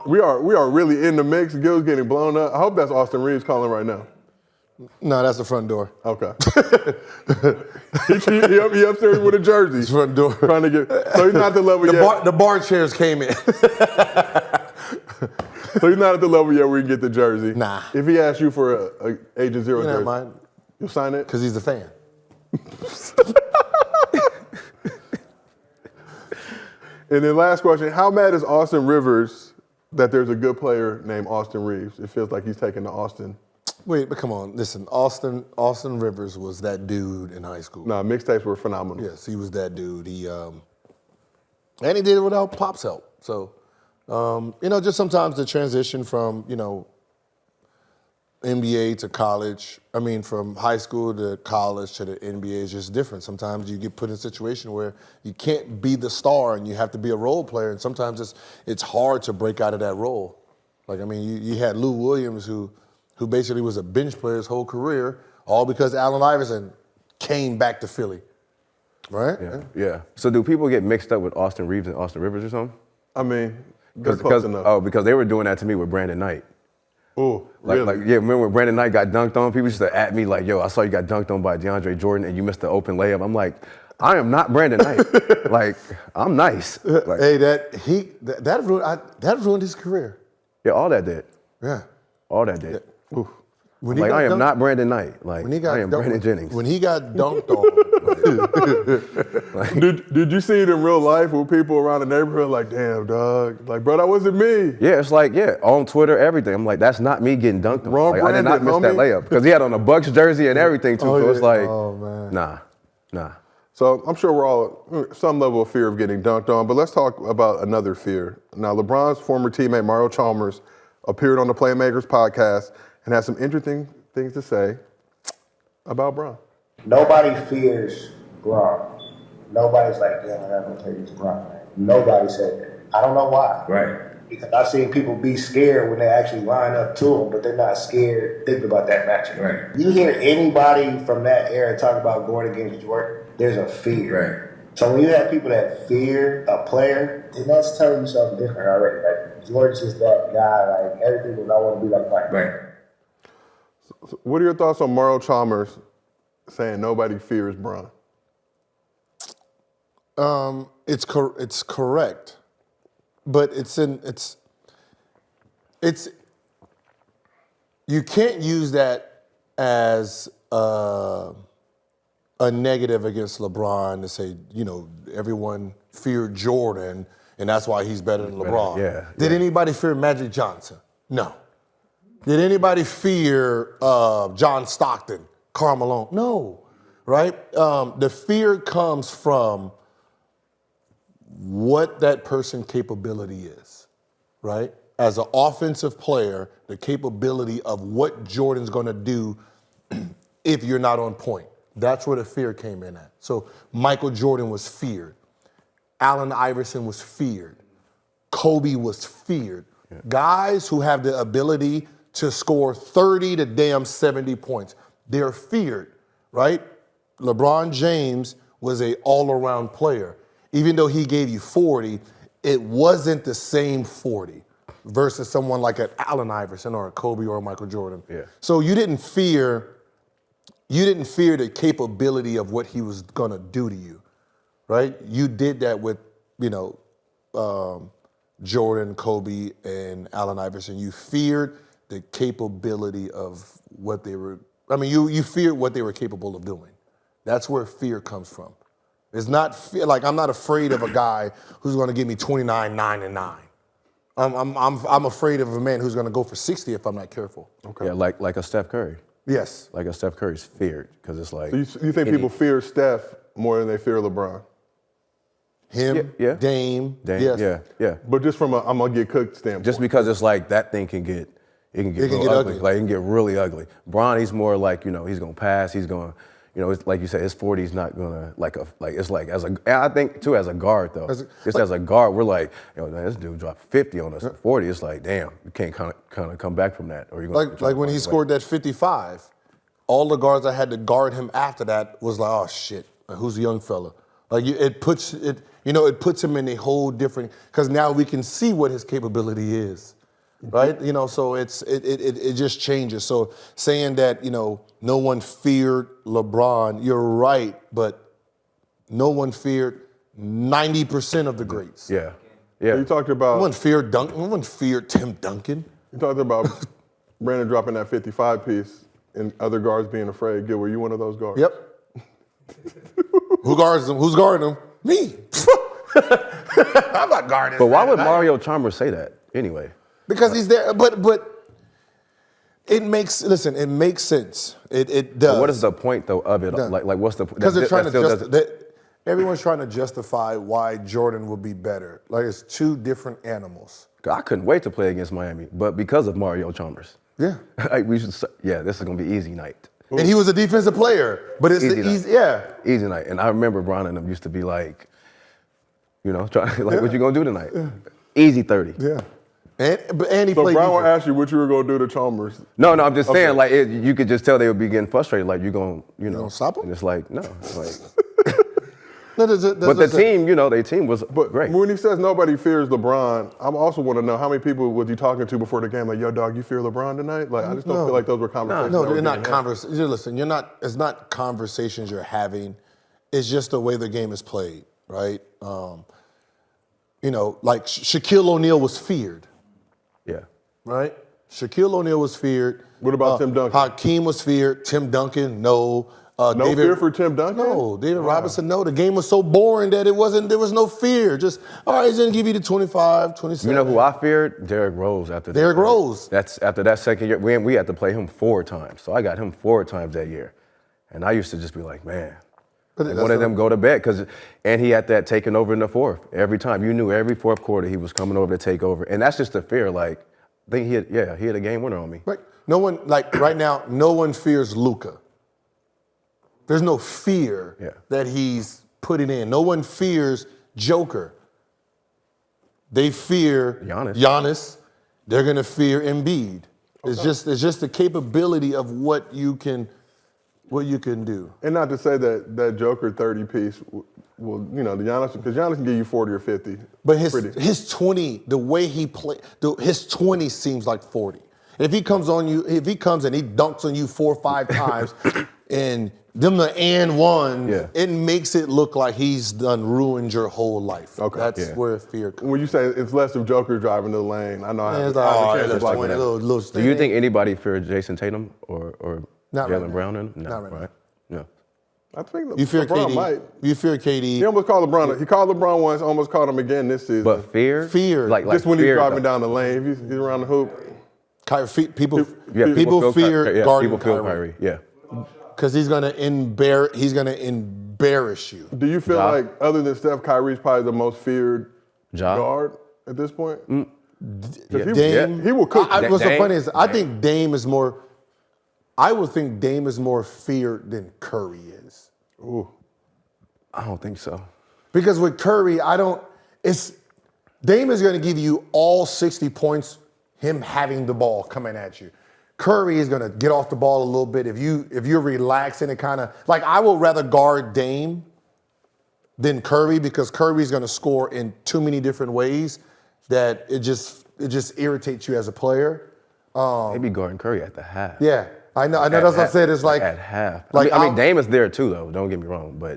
We are really in the mix. Gil's getting blown up. I hope that's Austin Reeves calling right now. No, that's the front door. Okay. he upstairs with a jersey. Front door. Trying to get. So he's not at the level yet. The bar chairs came in. So he's not at the level yet where you can get the jersey. Nah. If he asks you for a Agent Zero jersey, Mind. you'll sign it? Because he's a fan. And then last question, how mad is Austin Rivers that there's a good player named Austin Reeves? It feels like he's taking the Austin. Wait, but come on. Listen, Austin Rivers was that dude in high school. Nah, mixtapes were phenomenal. Yes, he was that dude. And he did it without Pop's help. So, just sometimes the transition from, NBA to college, from high school to college to the NBA is just different. Sometimes you get put in a situation where you can't be the star and you have to be a role player, and sometimes it's hard to break out of that role. Like, you had Lou Williams who basically was a bench player his whole career, all because Allen Iverson came back to Philly, right? Yeah. So do people get mixed up with Austin Reeves and Austin Rivers or something? That's close enough. Oh, because they were doing that to me with Brandon Knight. Oh, really? Remember when Brandon Knight got dunked on? People used to at me like, yo, I saw you got dunked on by DeAndre Jordan and you missed the open layup. I'm like, I am not Brandon Knight. I'm nice. Hey, that ruined his career. Yeah, all that did. Yeah. All that did. Yeah. I am not Brandon Knight. I am Brandon Jennings. When he got dunked on, Did you see it in real life with people around the neighborhood like, damn, dog, like, bro, that wasn't me. Yeah, it's like, on Twitter, everything. I'm like, that's not me getting dunked on. Wrong Like, I did not miss branded, that layup because he had on a Bucks jersey and everything too. So it's like, man. nah. So I'm sure we're all some level of fear of getting dunked on, but let's talk about another fear. Now, LeBron's former teammate Mario Chalmers appeared on the Playmakers podcast and had some interesting things to say about Bron. Nobody fears Bron. Nobody's like, damn, I'm not gonna take this Bron, man. Nobody said that. I don't know why. Right. Because I've seen people be scared when they actually line up to him, but they're not scared thinking about that matchup. Right. You hear anybody from that era talk about going against Jordan, there's a fear. Right. So when you have people that fear a player, then that's telling you something different already. Like, Jordan's just that guy, like, everything is I want to be like Mike. Right. So what are your thoughts on Mario Chalmers saying nobody fears Bron? It's correct, but you can't use that as a negative against LeBron to say, everyone feared Jordan and that's why he's better than LeBron. Yeah. Did anybody fear Magic Johnson? No. Did anybody fear John Stockton, Karl Malone? No, right? The fear comes from what that person's capability is, right? As an offensive player, the capability of what Jordan's gonna do if you're not on point. That's where the fear came in at. So Michael Jordan was feared. Allen Iverson was feared. Kobe was feared. Yeah. Guys who have the ability to score 30 to damn 70 points, they're feared, right? LeBron James was an all-around player. Even though he gave you 40, it wasn't the same 40 versus someone like an Allen Iverson or a Kobe or a Michael Jordan. Yeah. So you didn't fear the capability of what he was gonna do to you, right? You did that with, Jordan, Kobe, and Allen Iverson. You feared the capability of what they were. You feared what they were capable of doing. That's where fear comes from. It's not fear, like I'm not afraid of a guy who's going to give me 29, 9, and 9. I'm afraid of a man who's going to go for 60 if I'm not careful. Okay. Yeah, like a Steph Curry. Yes. Like a Steph Curry's feared because it's like. So you think people fear Steph more than they fear LeBron? Him, yeah. Dame, yes. Yeah. But just from I'm gonna get cooked standpoint. Just because it's like that thing can get real ugly. Like it can get really ugly. Bron, he's more like he's gonna pass. He's gonna it's like you said, his 40's not gonna I think too as a guard though. As a guard, we're like this dude dropped 50 on us. 40, it's like damn, you can't kind of come back from that. Or you like when he scored that 55, all the guards I had to guard him after that was like, oh shit, who's the young fella? Like it puts him in a whole different, because now we can see what his capability is, right? So it just changes. So saying that no one feared LeBron, you're right, but no one feared 90% of the greats. Yeah. So you talked about No one feared Duncan. No one feared Tim Duncan. You talked about Brandon dropping that 55 piece and other guards being afraid. Gil, were you one of those guards? Yep. Who guards him? Who's guarding him? Me. I'm not guarding. But why would Mario Chalmers say that anyway? Because he's there. But it makes sense. It does. But what is the point though of it? No. Like what's the? Because they're trying to everyone's trying to justify why Jordan will be better. Like it's two different animals. I couldn't wait to play against Miami, but because of Mario Chalmers. Yeah. This is gonna be easy night. And he was a defensive player, but it's easy night. And I remember Bron and them used to be like, what you gonna do tonight? Yeah. Easy 30. Yeah. And he so played Bron will defense. ask you what you were gonna do to Chalmers. No, I'm just saying you could just tell they would be getting frustrated. Like you gonna stop him? And it's like no, it's like. But the team, their team was great. When he says nobody fears LeBron, I also want to know how many people was he talking to before the game? Like, yo, dog, you fear LeBron tonight? Like, I just don't feel like those were conversations. No, they're not conversations. Listen, it's not conversations you're having. It's just the way the game is played, right? Like Shaquille O'Neal was feared. Yeah. Right? Shaquille O'Neal was feared. What about Tim Duncan? Hakeem was feared. Tim Duncan, no. No fear for Tim Duncan? No, David Robinson, no. The game was so boring that there was no fear. Just, all right, he's going to give you the 25, 27. You know who I feared? Derrick Rose after that. Derrick Rose. That's after that second year. We had to play him 4 times. So I got him 4 times that year. And I used to just be like, man, like one of them go to bed. And he had that taking over in the fourth. Every time. You knew every fourth quarter he was coming over to take over. And that's just the fear. Like, I think he had a game winner on me. Right. No one, like right now, no one fears Luka. There's no fear that he's putting in. No one fears Joker. They fear Giannis. They're gonna fear Embiid. It's just the capability of what you can do. And not to say that Joker 30 piece will, the Giannis, because Giannis can give you 40 or 50. But his 20, the way he play, his 20 seems like 40. If he comes and he dunks on you 4 or 5 times, and them the and ones, it makes it look like he's done ruined your whole life. Okay. That's where fear comes. When you say it's less of Joker driving the lane, I know I have a chance. Do you think anybody feared Jason Tatum or Jaylen Brown? Not right now. No. I think you fear LeBron KD. might. You fear KD. He almost called LeBron. He called LeBron once, almost called him again this season. But fear? Fear. Just when he's driving down the lane, if he's around the hoop. People fear guarding Kyrie. Yeah. Because he's gonna embarrass you. Do you feel like other than Steph, Kyrie's probably the most feared guard at this point? Dame, he will cook. What's so funny is I think Dame is more. I would think Dame is more feared than Curry is. Ooh. I don't think so. Because with Curry, Dame is going to give you all 60 points, him having the ball coming at you. Curry is going to get off the ball a little bit. If you're relaxing and kind of, like I would rather guard Dame than Curry because Curry's going to score in too many different ways that it just irritates you as a player. Maybe guarding Curry at the half. Yeah. I know. That's what I said. It's like at half. Like I mean, Dame is there too, though. Don't get me wrong, but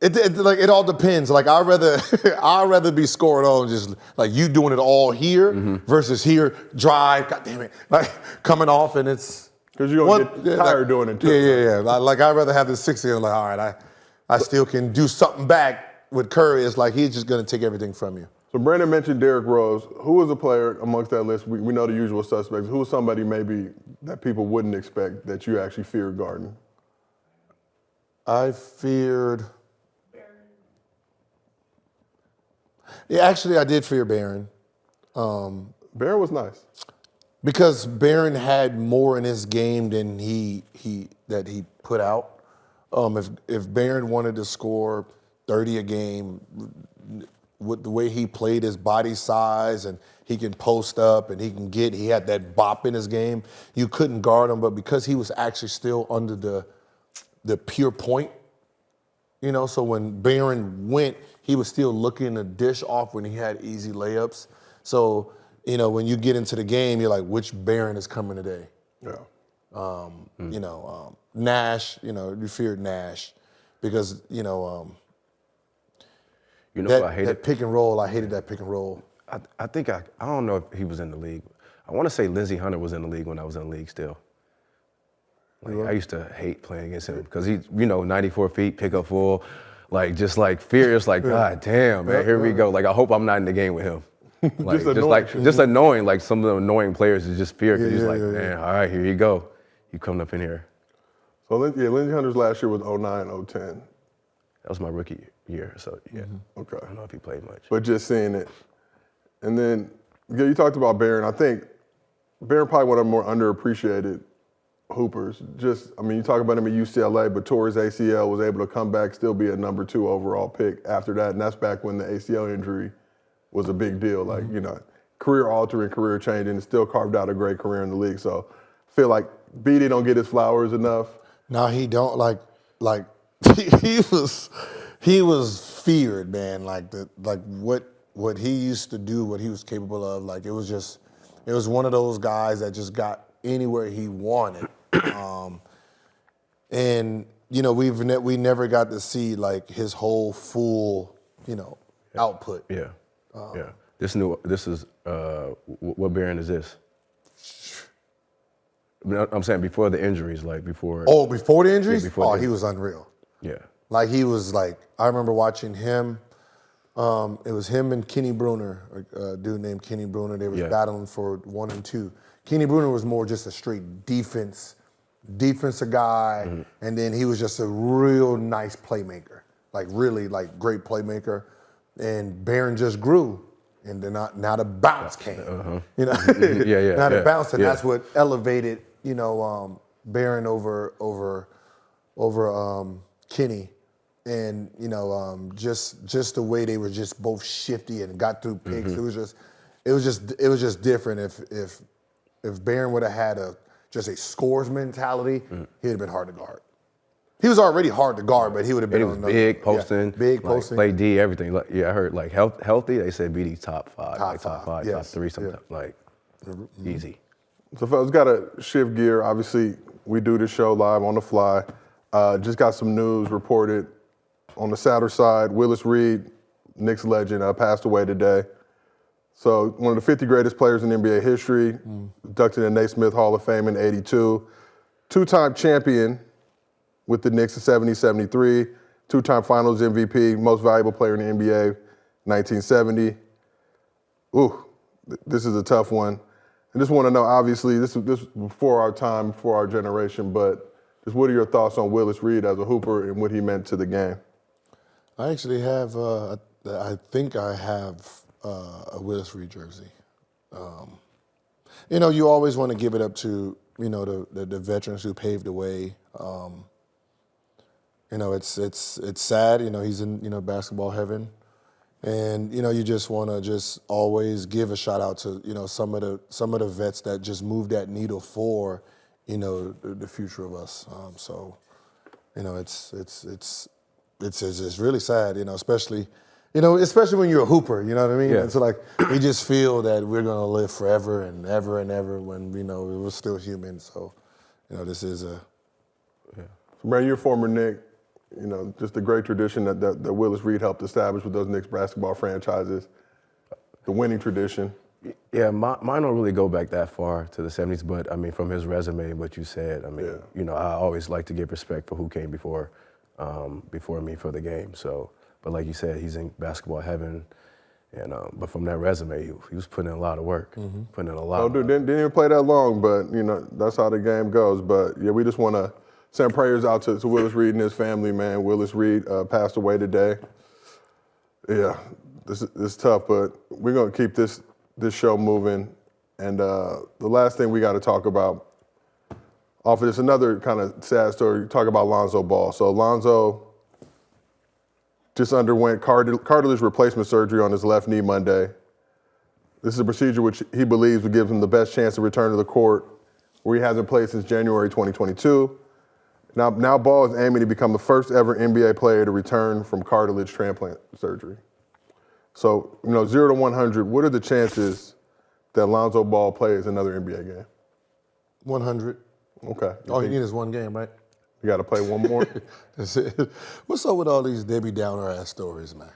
it all depends. Like I'd rather be scored on just like you doing it all here versus here drive. God damn it, like coming off and it's because you're gonna get tired doing it too. Yeah. Like I'd rather have the 60 and like all right, I still can do something back. With Curry, it's like he's just gonna take everything from you. So Brandon mentioned Derrick Rose. Who was a player amongst that list? We know the usual suspects. Who was somebody maybe that people wouldn't expect that you actually feared guarding? I feared. Yeah, actually, I did fear Barron. Barron was nice because Barron had more in his game than he put out. If Barron wanted to score 30 a game. With the way he played his body size and he can post up and he had that bop in his game. You couldn't guard him, but because he was actually still under the pure point, so when Barron went, he was still looking to dish off when he had easy layups. So, when you get into the game, you're like, which Barron is coming today? Yeah. Nash, you feared Nash because, I hated that pick and roll. I hated that pick and roll. I think I don't know if he was in the league. I want to say Lindsey Hunter was in the league when I was in the league still. I used to hate playing against him because he's 94 feet, pick up full, just fierce. Like God damn, man, here we go. Like I hope I'm not in the game with him. Just annoying. Like some of the annoying players is just fear because he's like, man, all right, here you go. You coming up in here. So Lindsey Hunter's last year was 09, 010. That was my rookie year, so yeah. Okay. I don't know if he played much. But just seeing it. And then, you talked about Barron. I think Barron probably one of the more underappreciated hoopers. You talk about him at UCLA, but tore his ACL, was able to come back, still be a number 2 overall pick after that. And that's back when the ACL injury was a big deal. Like, career-altering, career-changing, and still carved out a great career in the league. So I feel like BD don't get his flowers enough. No, he don't. Like he was feared, man. What he used to do, what he was capable of. Like it was one of those guys that just got anywhere he wanted. And we never got to see like his whole full output. Yeah. Yeah. This is what Barron is this? I'm saying before the injuries, like before. Oh, before the injuries? Yeah, before he was unreal. Yeah. Like he was like, I remember watching him. It was him and Kenny Bruner, a dude named Kenny Bruner. They was battling for 1 and 2. Kenny Bruner was more just a straight defensive guy, and then he was just a real nice playmaker, like really like great playmaker. And Barron just grew, and then now the bounce came. You know, now the bounce, and that's what elevated Barron over Kenny. And just the way they were just both shifty and got through picks, it was just different. If Barron would have had just a scores mentality, he'd have been hard to guard. He was already hard to guard, but he would have been. And he was big posting, big posting, play D, everything. Like, I heard like healthy. They said BD top 5, top 5, yes. top 3, something like easy. So fellas, got to shift gear. Obviously, we do this show live on the fly. Just got some news reported on the sadder side. Willis Reed, Knicks legend, passed away today. So one of the 50 greatest players in NBA history, inducted in the Naismith Hall of Fame in '82, two-time champion with the Knicks in '70-'73, two-time Finals MVP, most valuable player in the NBA, 1970. Ooh, this is a tough one. I just want to know, obviously, this was before our time, before our generation, but just what are your thoughts on Willis Reed as a hooper and what he meant to the game? I actually have, I think I have a Willis Reed jersey. You always want to give it up to, the veterans who paved the way. It's sad, he's in, basketball heaven. And, you just want to just always give a shout out to, some of the vets that just moved that needle for, the future of us. It's really sad, especially when you're a hooper, you know what I mean? Yeah. It's like we just feel that we're gonna live forever and ever when we were still human. So, this is a. So, Brad, you're a former Knick. Just the great tradition that Willis Reed helped establish with those Knicks basketball franchises, the winning tradition. Yeah, mine don't really go back that far to the '70s, but I mean, from his resume, what you said, I mean, I always like to give respect for who came before me for the game. So, but like you said, he's in basketball heaven, and but from that resume, he was putting in a lot of work, putting in a lot. Oh, dude, didn't even play that long, but that's how the game goes. But yeah, we just want to send prayers out to Willis Reed and his family, man. Willis Reed passed away today. Yeah, this is tough, but we're gonna keep this show moving. And the last thing we got to talk about, off of this, another kind of sad story, talk about Lonzo Ball. So Lonzo just underwent cartilage replacement surgery on his left knee Monday. This is a procedure which he believes would give him the best chance to return to the court, where he hasn't played since January 2022. Now Ball is aiming to become the first ever NBA player to return from cartilage transplant surgery. So, 0 to 100, what are the chances that Lonzo Ball plays another NBA game? 100. Okay. All you need is one game, right? You got to play one more? That's it. What's up with all these Debbie Downer ass stories, man?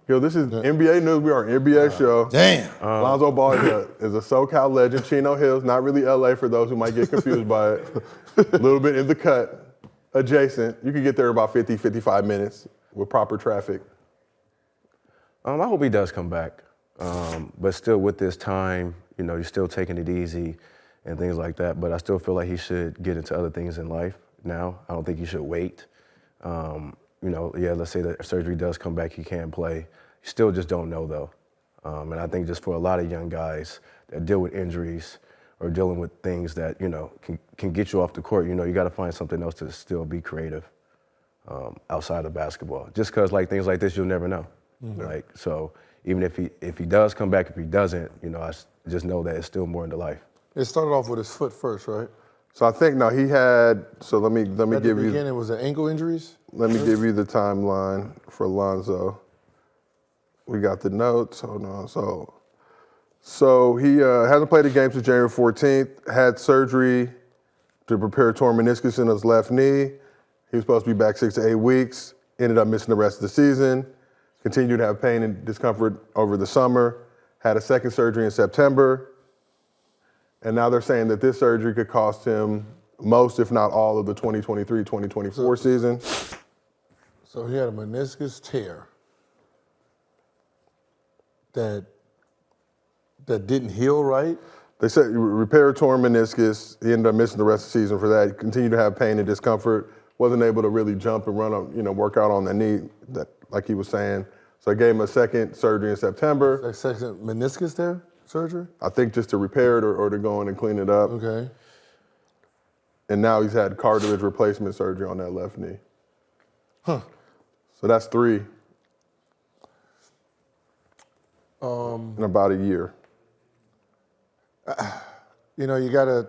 Yo, this is NBA news. We are an NBA show. Damn. Lonzo Ball is a SoCal legend. Chino Hills, not really LA for those who might get confused by it. A little bit in the cut, adjacent. You can get there in about 50, 55 minutes with proper traffic. I hope he does come back, but still with this time, you're still taking it easy and things like that. But I still feel like he should get into other things in life now. I don't think he should wait. Let's say that surgery does come back, he can play. You still just don't know though. And I think just for a lot of young guys that deal with injuries or dealing with things that, can get you off the court, you got to find something else to still be creative outside of basketball. Just because things like this, you'll never know. So even if he does come back, if he doesn't, I just know that it's still more into life. It started off with his foot first, right? So I think he had. So let me At give the you. beginning, was it ankle injuries? Let me give you the timeline for Lonzo. We got the notes. Hold on. So he hasn't played a game since January 14th. Had surgery to prepare torn meniscus in his left knee. He was supposed to be back 6 to 8 weeks. Ended up missing the rest of the season. Continued to have pain and discomfort over the summer. Had a second surgery in September. And now they're saying that this surgery could cost him most, if not all, of the 2023-2024 season. So he had a meniscus tear that didn't heal right. They said repair torn meniscus. He ended up missing the rest of the season for that. He continued to have pain and discomfort. Wasn't able to really jump and run, work out on the knee, like he was saying. So I gave him a second surgery in September. Like second meniscus tear surgery? I think just to repair it or to go in and clean it up. Okay. And now he's had cartilage replacement surgery on that left knee. Huh. So that's 3 in about a year. You gotta,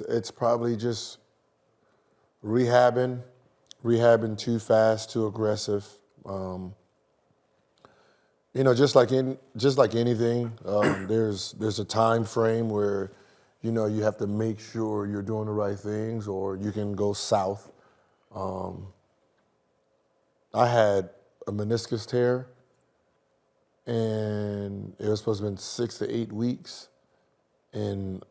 it's probably just rehabbing too fast, too aggressive. Just like anything, there's a time frame where, you have to make sure you're doing the right things, or you can go south. I had a meniscus tear, and it was supposed to have been 6 to 8 weeks, and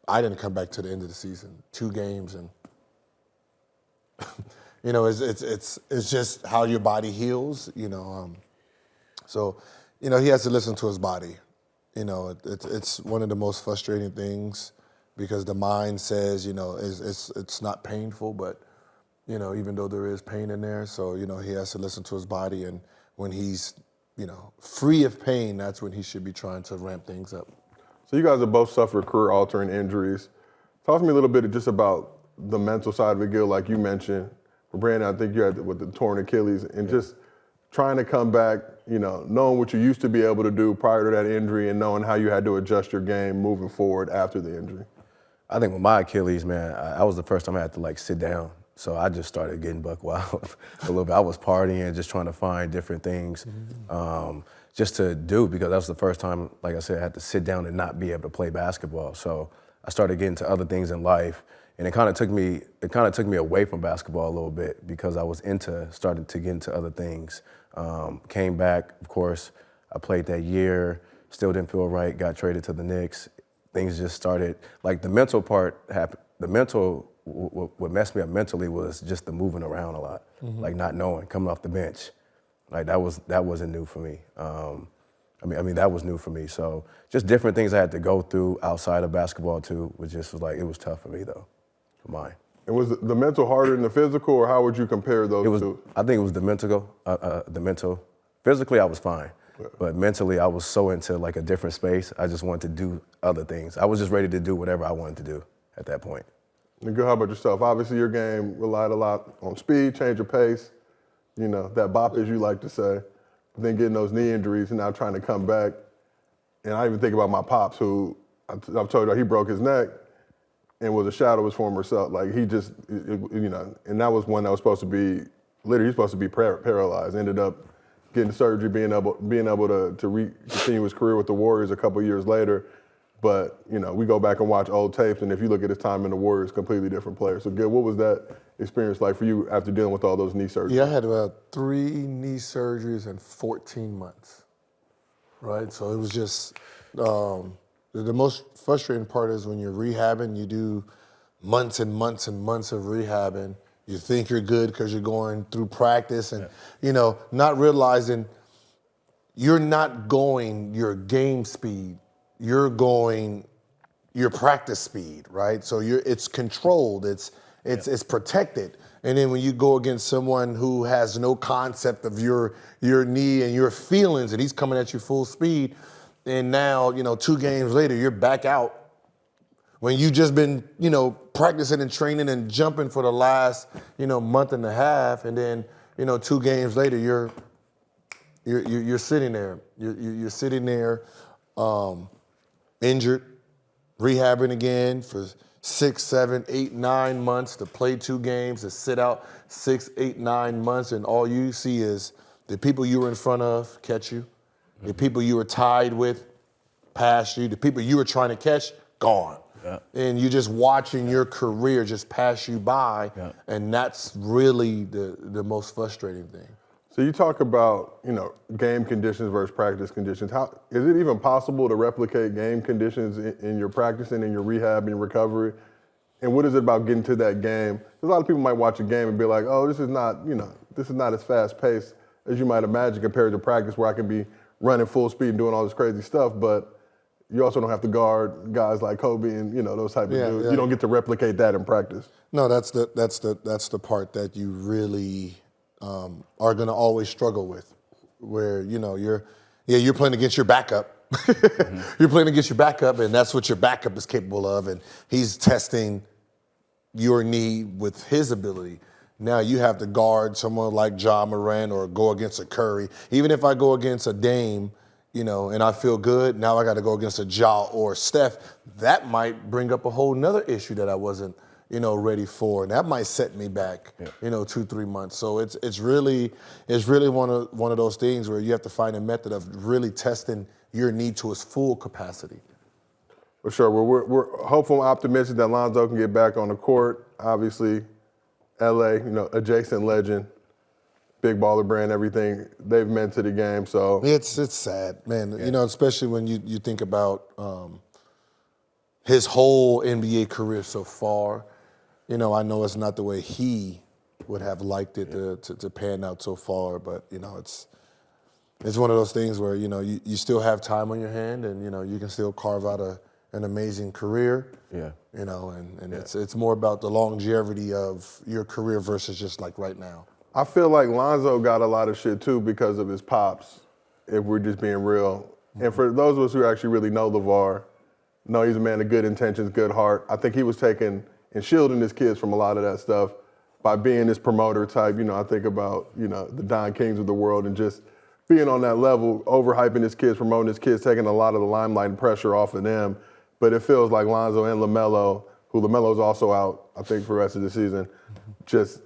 I didn't come back to the end of the season. 2 games, and it's just how your body heals. So he has to listen to his body. It's one of the most frustrating things, because the mind says it's not painful, but even though there is pain in there, so he has to listen to his body, and when he's free of pain, that's when he should be trying to ramp things up. So you guys have both suffered career-altering injuries. Talk to me a little bit just about the mental side of it, Gil, like you mentioned. For Brandon, I think you had with the torn Achilles, and just trying to come back, knowing what you used to be able to do prior to that injury, and knowing how you had to adjust your game moving forward after the injury. I think with my Achilles, man, I was the first time I had to sit down. So I just started getting buck wild a little bit. I was partying, just trying to find different things just to do, because that was the first time, like I said, I had to sit down and not be able to play basketball. So I started getting to other things in life, and it kind of took me away from basketball a little bit, because I was starting to get into other things. Came back, of course, I played that year, still didn't feel right, got traded to the Knicks. Things just started, the mental part happened. What messed me up mentally was just the moving around a lot, not knowing, coming off the bench. That wasn't new for me. That was new for me. So just different things I had to go through outside of basketball too, it was tough for me though, for mine. And was the mental harder than the physical, or how would you compare those two? I think it was the mental. Physically, I was fine. But mentally, I was so into a different space. I just wanted to do other things. I was just ready to do whatever I wanted to do at that point. And Gil, how about yourself? Obviously, your game relied a lot on speed, change of pace, that bop, as you like to say. But then getting those knee injuries and now trying to come back. And I even think about my pops, who I've told you, he broke his neck and was a shadow of his former self. He just, and that was one that was supposed to be, literally, he's supposed to be paralyzed. Ended up getting surgery, being able to continue his career with the Warriors a couple years later. But, we go back and watch old tapes, and if you look at his time in the Warriors, completely different player. So, Gil, what was that experience like for you after dealing with all those knee surgeries? Yeah, I had about 3 knee surgeries in 14 months, right? So it was just, the most frustrating part is when you're rehabbing, you do months and months and months of rehabbing. You think you're good because you're going through practice and, not realizing you're not going your game speed. You're going your practice speed, right? So it's controlled, it's protected. And then when you go against someone who has no concept of your knee and your feelings, and he's coming at you full speed, and now, 2 games later, you're back out. When you just been, practicing and training and jumping for the last, month and a half, and then, 2 games later, you're sitting there. You're sitting there, injured, rehabbing again for 6, 7, 8, 9 months to play 2 games, to sit out 6, 8, 9 months, and all you see is the people you were in front of catch you, the people you were tied with pass you, the people you were trying to catch, gone. Yeah. And you're just watching your career just pass you by, and that's really the most frustrating thing. So you talk about, game conditions versus practice conditions. How is it even possible to replicate game conditions in your practicing, in your rehab, and your recovery? And what is it about getting to that game? Because a lot of people might watch a game and be like, oh, this is not as fast paced as you might imagine compared to practice where I can be running full speed and doing all this crazy stuff. But you also don't have to guard guys like Kobe and those type of dudes. Yeah. You don't get to replicate that in practice. No, that's the part that you really are going to always struggle with, where you're playing against your backup. You're playing against your backup, and that's what your backup is capable of, and he's testing your need with his ability. Now you have to guard someone like Ja Morant or go against a Curry. Even if I go against a Dame, and I feel good, now I got to go against a Ja or Steph. That might bring up a whole nother issue that I wasn't ready for, and that might set me back, 2-3 months. So it's really one of those things where you have to find a method of really testing your need to its full capacity. For sure. We're hopeful and optimistic that Lonzo can get back on the court. Obviously, LA, adjacent legend, big baller brand, everything they've meant to the game. So it's sad, man. Especially when you think about his whole NBA career so far. I know it's not the way he would have liked it to pan out so far, but it's one of those things where you still have time on your hand, and you can still carve out an amazing career. Yeah. And it's more about the longevity of your career versus just like right now. I feel like Lonzo got a lot of shit too because of his pops, if we're just being real. And for those of us who actually really know LeVar, know he's a man of good intentions, good heart. I think he was taking and shielding his kids from a lot of that stuff by being this promoter type. I think about, the Don Kings of the world and just being on that level, overhyping his kids, promoting his kids, taking a lot of the limelight and pressure off of them. But it feels like Lonzo and LaMelo, who LaMelo's also out, I think, for the rest of the season, just,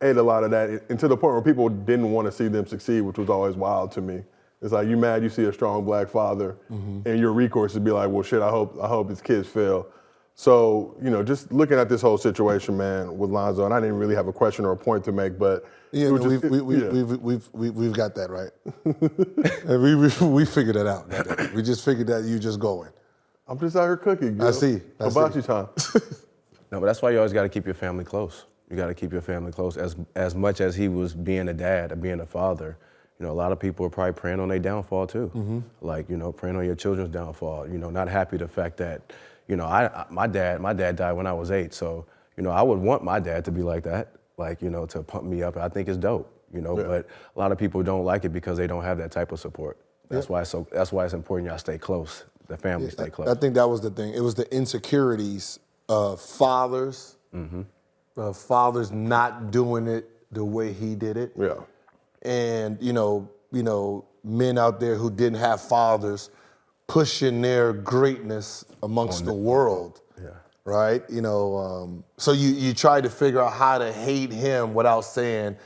ate a lot of that. And to the point where people didn't want to see them succeed, which was always wild to me. It's like, you mad you see a strong black father, and your recourse is be like, well, shit, I hope his kids fail. So, just looking at this whole situation, man, with Lonzo, and I didn't really have a question or a point to make, but we've got that right. we figured it out. We just figured that you just going. I'm just out here cooking. I see. Hibachi time. No, but that's why you always got to keep your family close. You got to keep your family close. As much as he was being a dad, being a father, a lot of people are probably praying on their downfall too. Like, praying on your children's downfall. Not happy the fact that, my dad died when I was 8, so I would want my dad to be like that, like to pump me up. I think it's dope, But a lot of people don't like it because they don't have that type of support. That's why it's important y'all stay close. The family stay close. I think that was the thing. It was the insecurities of fathers, fathers not doing it the way he did it. Yeah. And men out there who didn't have fathers pushing their greatness amongst the world. Yeah. Right? So you try to figure out how to hate him without saying,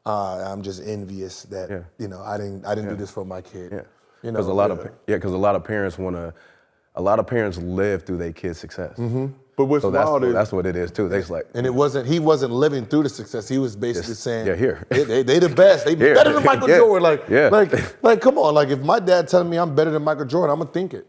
I'm just envious that I didn't do this for my kid. Yeah. Because a lot of parents a lot of parents live through their kids' success. But what's wild is that's what it is too. They like, and he wasn't living through the success. He was basically saying, here. They the best. They better than Michael Jordan. Like, come on. Like, if my dad telling me I'm better than Michael Jordan, I'm gonna think it,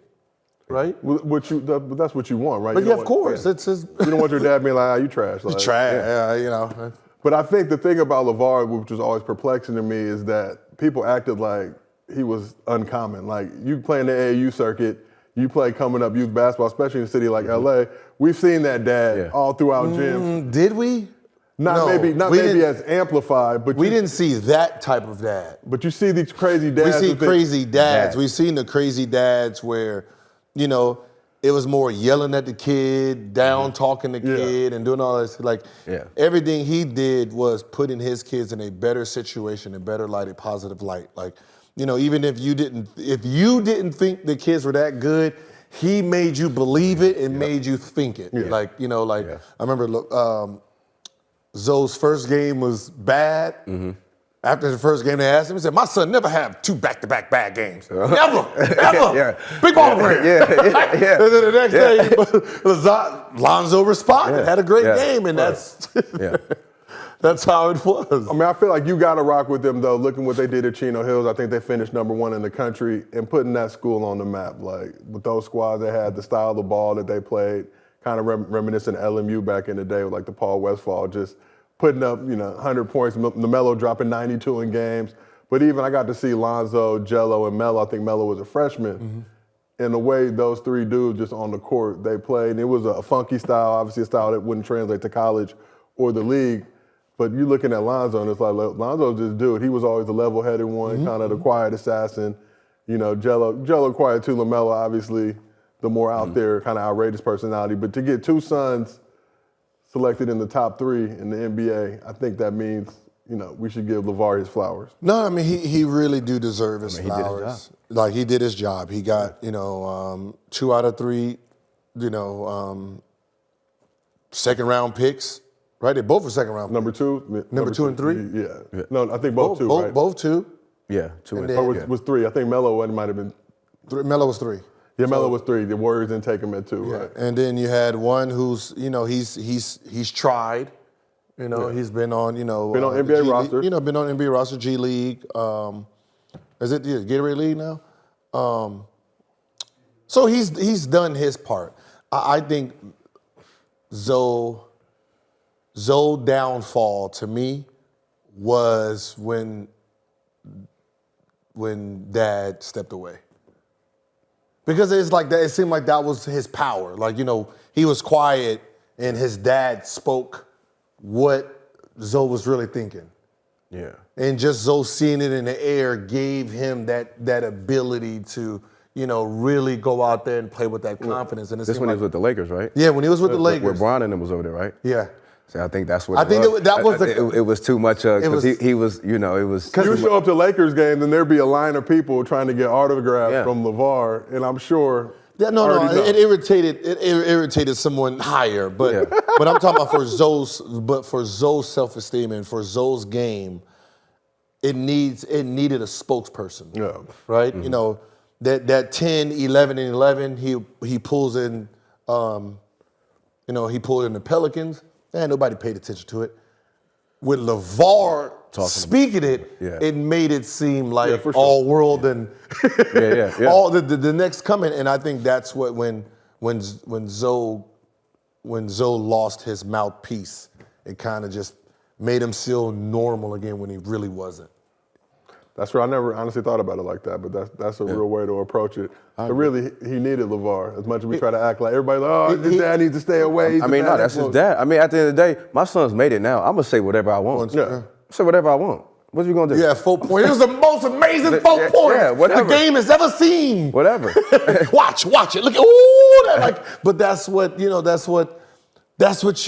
right? But that's what you want, right? But of course, it's his. You don't want your dad being like, you trash. Like, trash. But I think the thing about LeVar, which was always perplexing to me, is that people acted like he was uncommon. Like, you playing the AAU circuit, you play coming up youth basketball, especially in a city like LA. We've seen that dad all throughout gyms. Did we? Not maybe as amplified, but we didn't see that type of dad. But you see these crazy dads. We see crazy dads. We've seen the crazy dads where, it was more yelling at the kid, down talking the kid, and doing all this. Like, everything he did was putting his kids in a better situation, a better light, a positive light. Like, even if you didn't think the kids were that good, he made you believe it and made you think it. Yeah. I remember Zoe's first game was bad. After the first game, they asked him, he said, my son never had 2 back-to-back bad games. Never, ever. Big ball player. And then the next day, Lonzo responded, had a great game, and that's... That's how it was. I mean, I feel like you got to rock with them, though. Looking what they did at Chino Hills, I think they finished #1 in the country and putting that school on the map. Like, with those squads they had, the style of the ball that they played, kind of reminiscent of LMU back in the day with, like, the Paul Westphal, just putting up, 100 points, LaMelo dropping 92 in games. But even I got to see Lonzo, Jello, and Melo. I think Melo was a freshman. Mm-hmm. And the way those three dudes just on the court, they played, and it was a funky style, obviously a style that wouldn't translate to college or the league. But you're looking at Lonzo, and it's like, Lonzo's this dude. He was always the level-headed one, kind of the quiet assassin. Jello quiet too. LaMelo, obviously, the more out there, kind of outrageous personality. But to get two sons selected in the top 3 in the NBA, I think that means, we should give LeVar his flowers. No, I mean, he really do deserve his flowers. He did his job. He got, 2 out of 3, second-round picks. Right, they both were second-round. Number 2, number 2 and 3. Yeah. No, I think both 2. Right? Both 2. Yeah, 2 and 3. Or was 3? I think Melo might have been. Melo was 3. Yeah, Melo was 3. The Warriors didn't take him at 2. Yeah. Right. And then you had one who's, he's tried. He's been on, been on NBA roster. Been on NBA roster, G League. Is it the Gatorade League now? So he's done his part. I think Zoe downfall to me was when Dad stepped away. Because it's like that. It seemed like that was his power. Like, he was quiet and his dad spoke what Zoe was really thinking. Yeah. And just Zoe seeing it in the air gave him that ability to, really go out there and play with that confidence. And this one was with the Lakers, right? Yeah, when he was with the Lakers. Where Bron and them was over there, right? Yeah. So I think that's what I think that was it was too much because he was, it was. You show up to Lakers games and there'd be a line of people trying to get autographs from LeVar, and I'm sure. Yeah, it irritated someone higher, but but I'm talking about for Zoe's self-esteem and for Zoe's game, it needed a spokesperson. Yeah. Right? Mm-hmm. That 10, 11, and 11, he pulls in he pulled in the Pelicans. Man, nobody paid attention to it. With LeVar speaking it, it made it seem like all world and all the next coming. And I think that's what when Zoe lost his mouthpiece, it kind of just made him feel normal again when he really wasn't. That's right. I never honestly thought about it like that, but that's a real way to approach it. But really, he needed LeVar. As much as we try to act like everybody, his dad needs to stay away. That's his dad. I mean, at the end of the day, my son's made it now. I'm gonna say whatever I want. Say whatever I want. What you gonna do? Yeah, 4 points. It was the most amazing 4 points whatever. the game has ever seen. Whatever. Watch it. Look at but that's what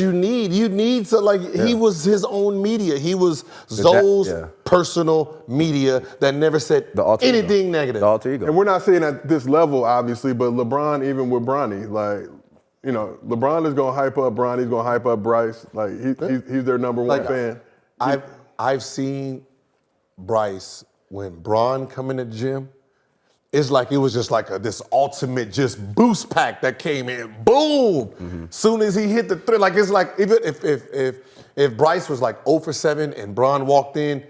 you need. You need to he was his own media. He was Zoe's personal media that never said anything negative. The alter ego. And we're not seeing at this level, obviously, but LeBron, even with Bronny, LeBron is gonna hype up Bronny, he's gonna hype up Bryce. Like he's their number one fan. I've seen Bryce when Bron come in the gym. It's like it was just like this ultimate just boost pack that came in. Boom! Mm-hmm. Soon as he hit the 3, like it's like even if Bryce was like 0 for 7 and Bron walked in,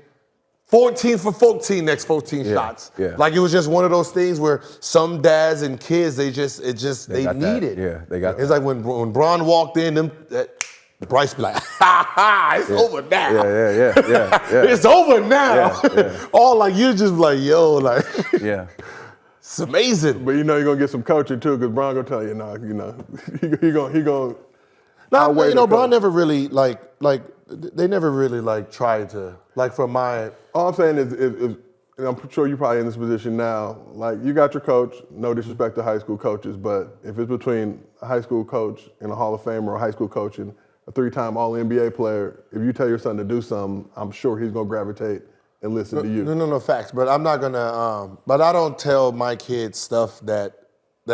14 for 14 next 14 shots. Yeah. Like it was just one of those things where some dads and kids they need it. Yeah, they got. It's like when Bron walked in, Bryce be like, it's over now. Yeah. It's over now. Yeah. All like you just like, yo, like. Yeah. It's amazing. But you're gonna get some coaching too, because Bron gonna tell you, he gonna. No, Bron never really they never really tried to for my. All I'm saying is and I'm sure you're probably in this position now. Like you got your coach. No disrespect to high school coaches, but if it's between a high school coach and a Hall of Famer or a high school coach and a 3-time All-NBA player, if you tell your son to do something, I'm sure he's gonna gravitate and listen to you. No, facts. But I'm not gonna. But I don't tell my kids stuff that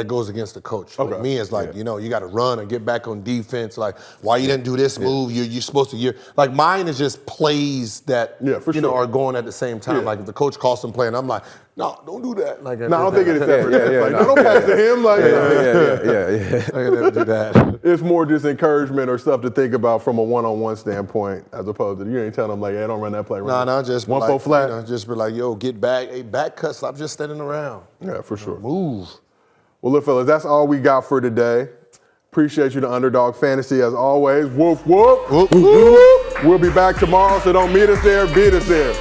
goes against the coach. Okay. Like me, it's like you got to run and get back on defense. Like why you didn't do this move? You're supposed to. Like mine is just plays that are going at the same time. Yeah. Like if the coach calls some play and I'm like, No, don't do that. Like, No, I don't think it's ever Yeah, like, no. no, don't pass to him. Like, Yeah. I can never do that. it's more just encouragement or stuff to think about from a one-on-one standpoint, as opposed to you ain't telling them like, hey, don't run that play. No, just be 1-4 like, flat. You know, just be like, yo, get back. Hey, back cut. Stop just standing around. Yeah, for sure. Move. Well, look, fellas, that's all we got for today. Appreciate you, the Underdog Fantasy, as always. Woof, woof. Whoop, whoop. We'll be back tomorrow, so don't meet us there, beat us there.